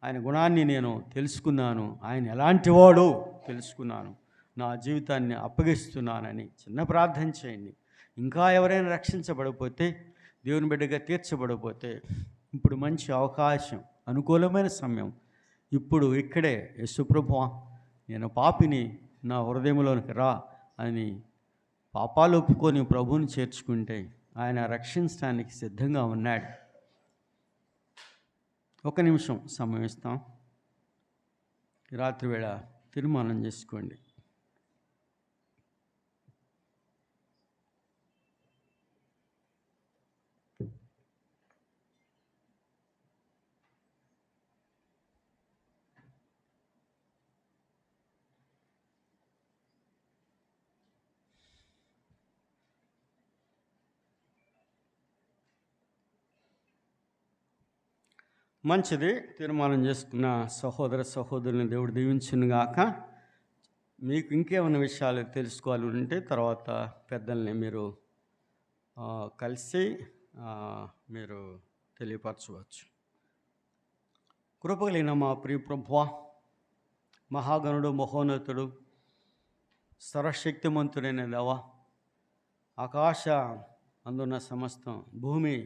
ఆయన గుణాన్ని నేను తెలుసుకున్నాను. ఆయన ఎలాంటివాడో తెలుసుకున్నాను. నా జీవితాన్ని అప్పగిస్తున్నానని చిన్న ప్రార్థన చేయండి. ఇంకా ఎవరైనా రక్షించబడకపోతే, దేవుని బిడ్డగా తీర్చబడకపోతే, ఇప్పుడు మంచి అవకాశం, అనుకూలమైన సమయం. ఇప్పుడు ఇక్కడే యేసుప్రభువా నేను పాపిని, నా హృదయంలోనికి రా అని పాపాలు ఒప్పుకొని ప్రభువుని చేర్చుకుంటే ఆయన రక్షించడానికి సిద్ధంగా ఉన్నాడు. ఒక నిమిషం సమయం ఇస్తాం. రాత్రివేళ తీర్మానం చేసుకోండి. మంచిది. తీర్మానం చేసుకున్న సహోదర సహోదరుని దేవుడు దీవించునుగాక. మీకు ఇంకేమైనా విషయాలు తెలుసుకోవాలి ఉంటే తర్వాత పెద్దల్ని మీరు కలిసి మీరు తెలియపరచవచ్చు. కృపగలిగిన మా ప్రియ ప్రభువా, మహాగణుడు, మహోన్నతుడు, సర్వశక్తిమంతుడైన దేవా, ఆకాశ అందున్న సమస్తం, భూమి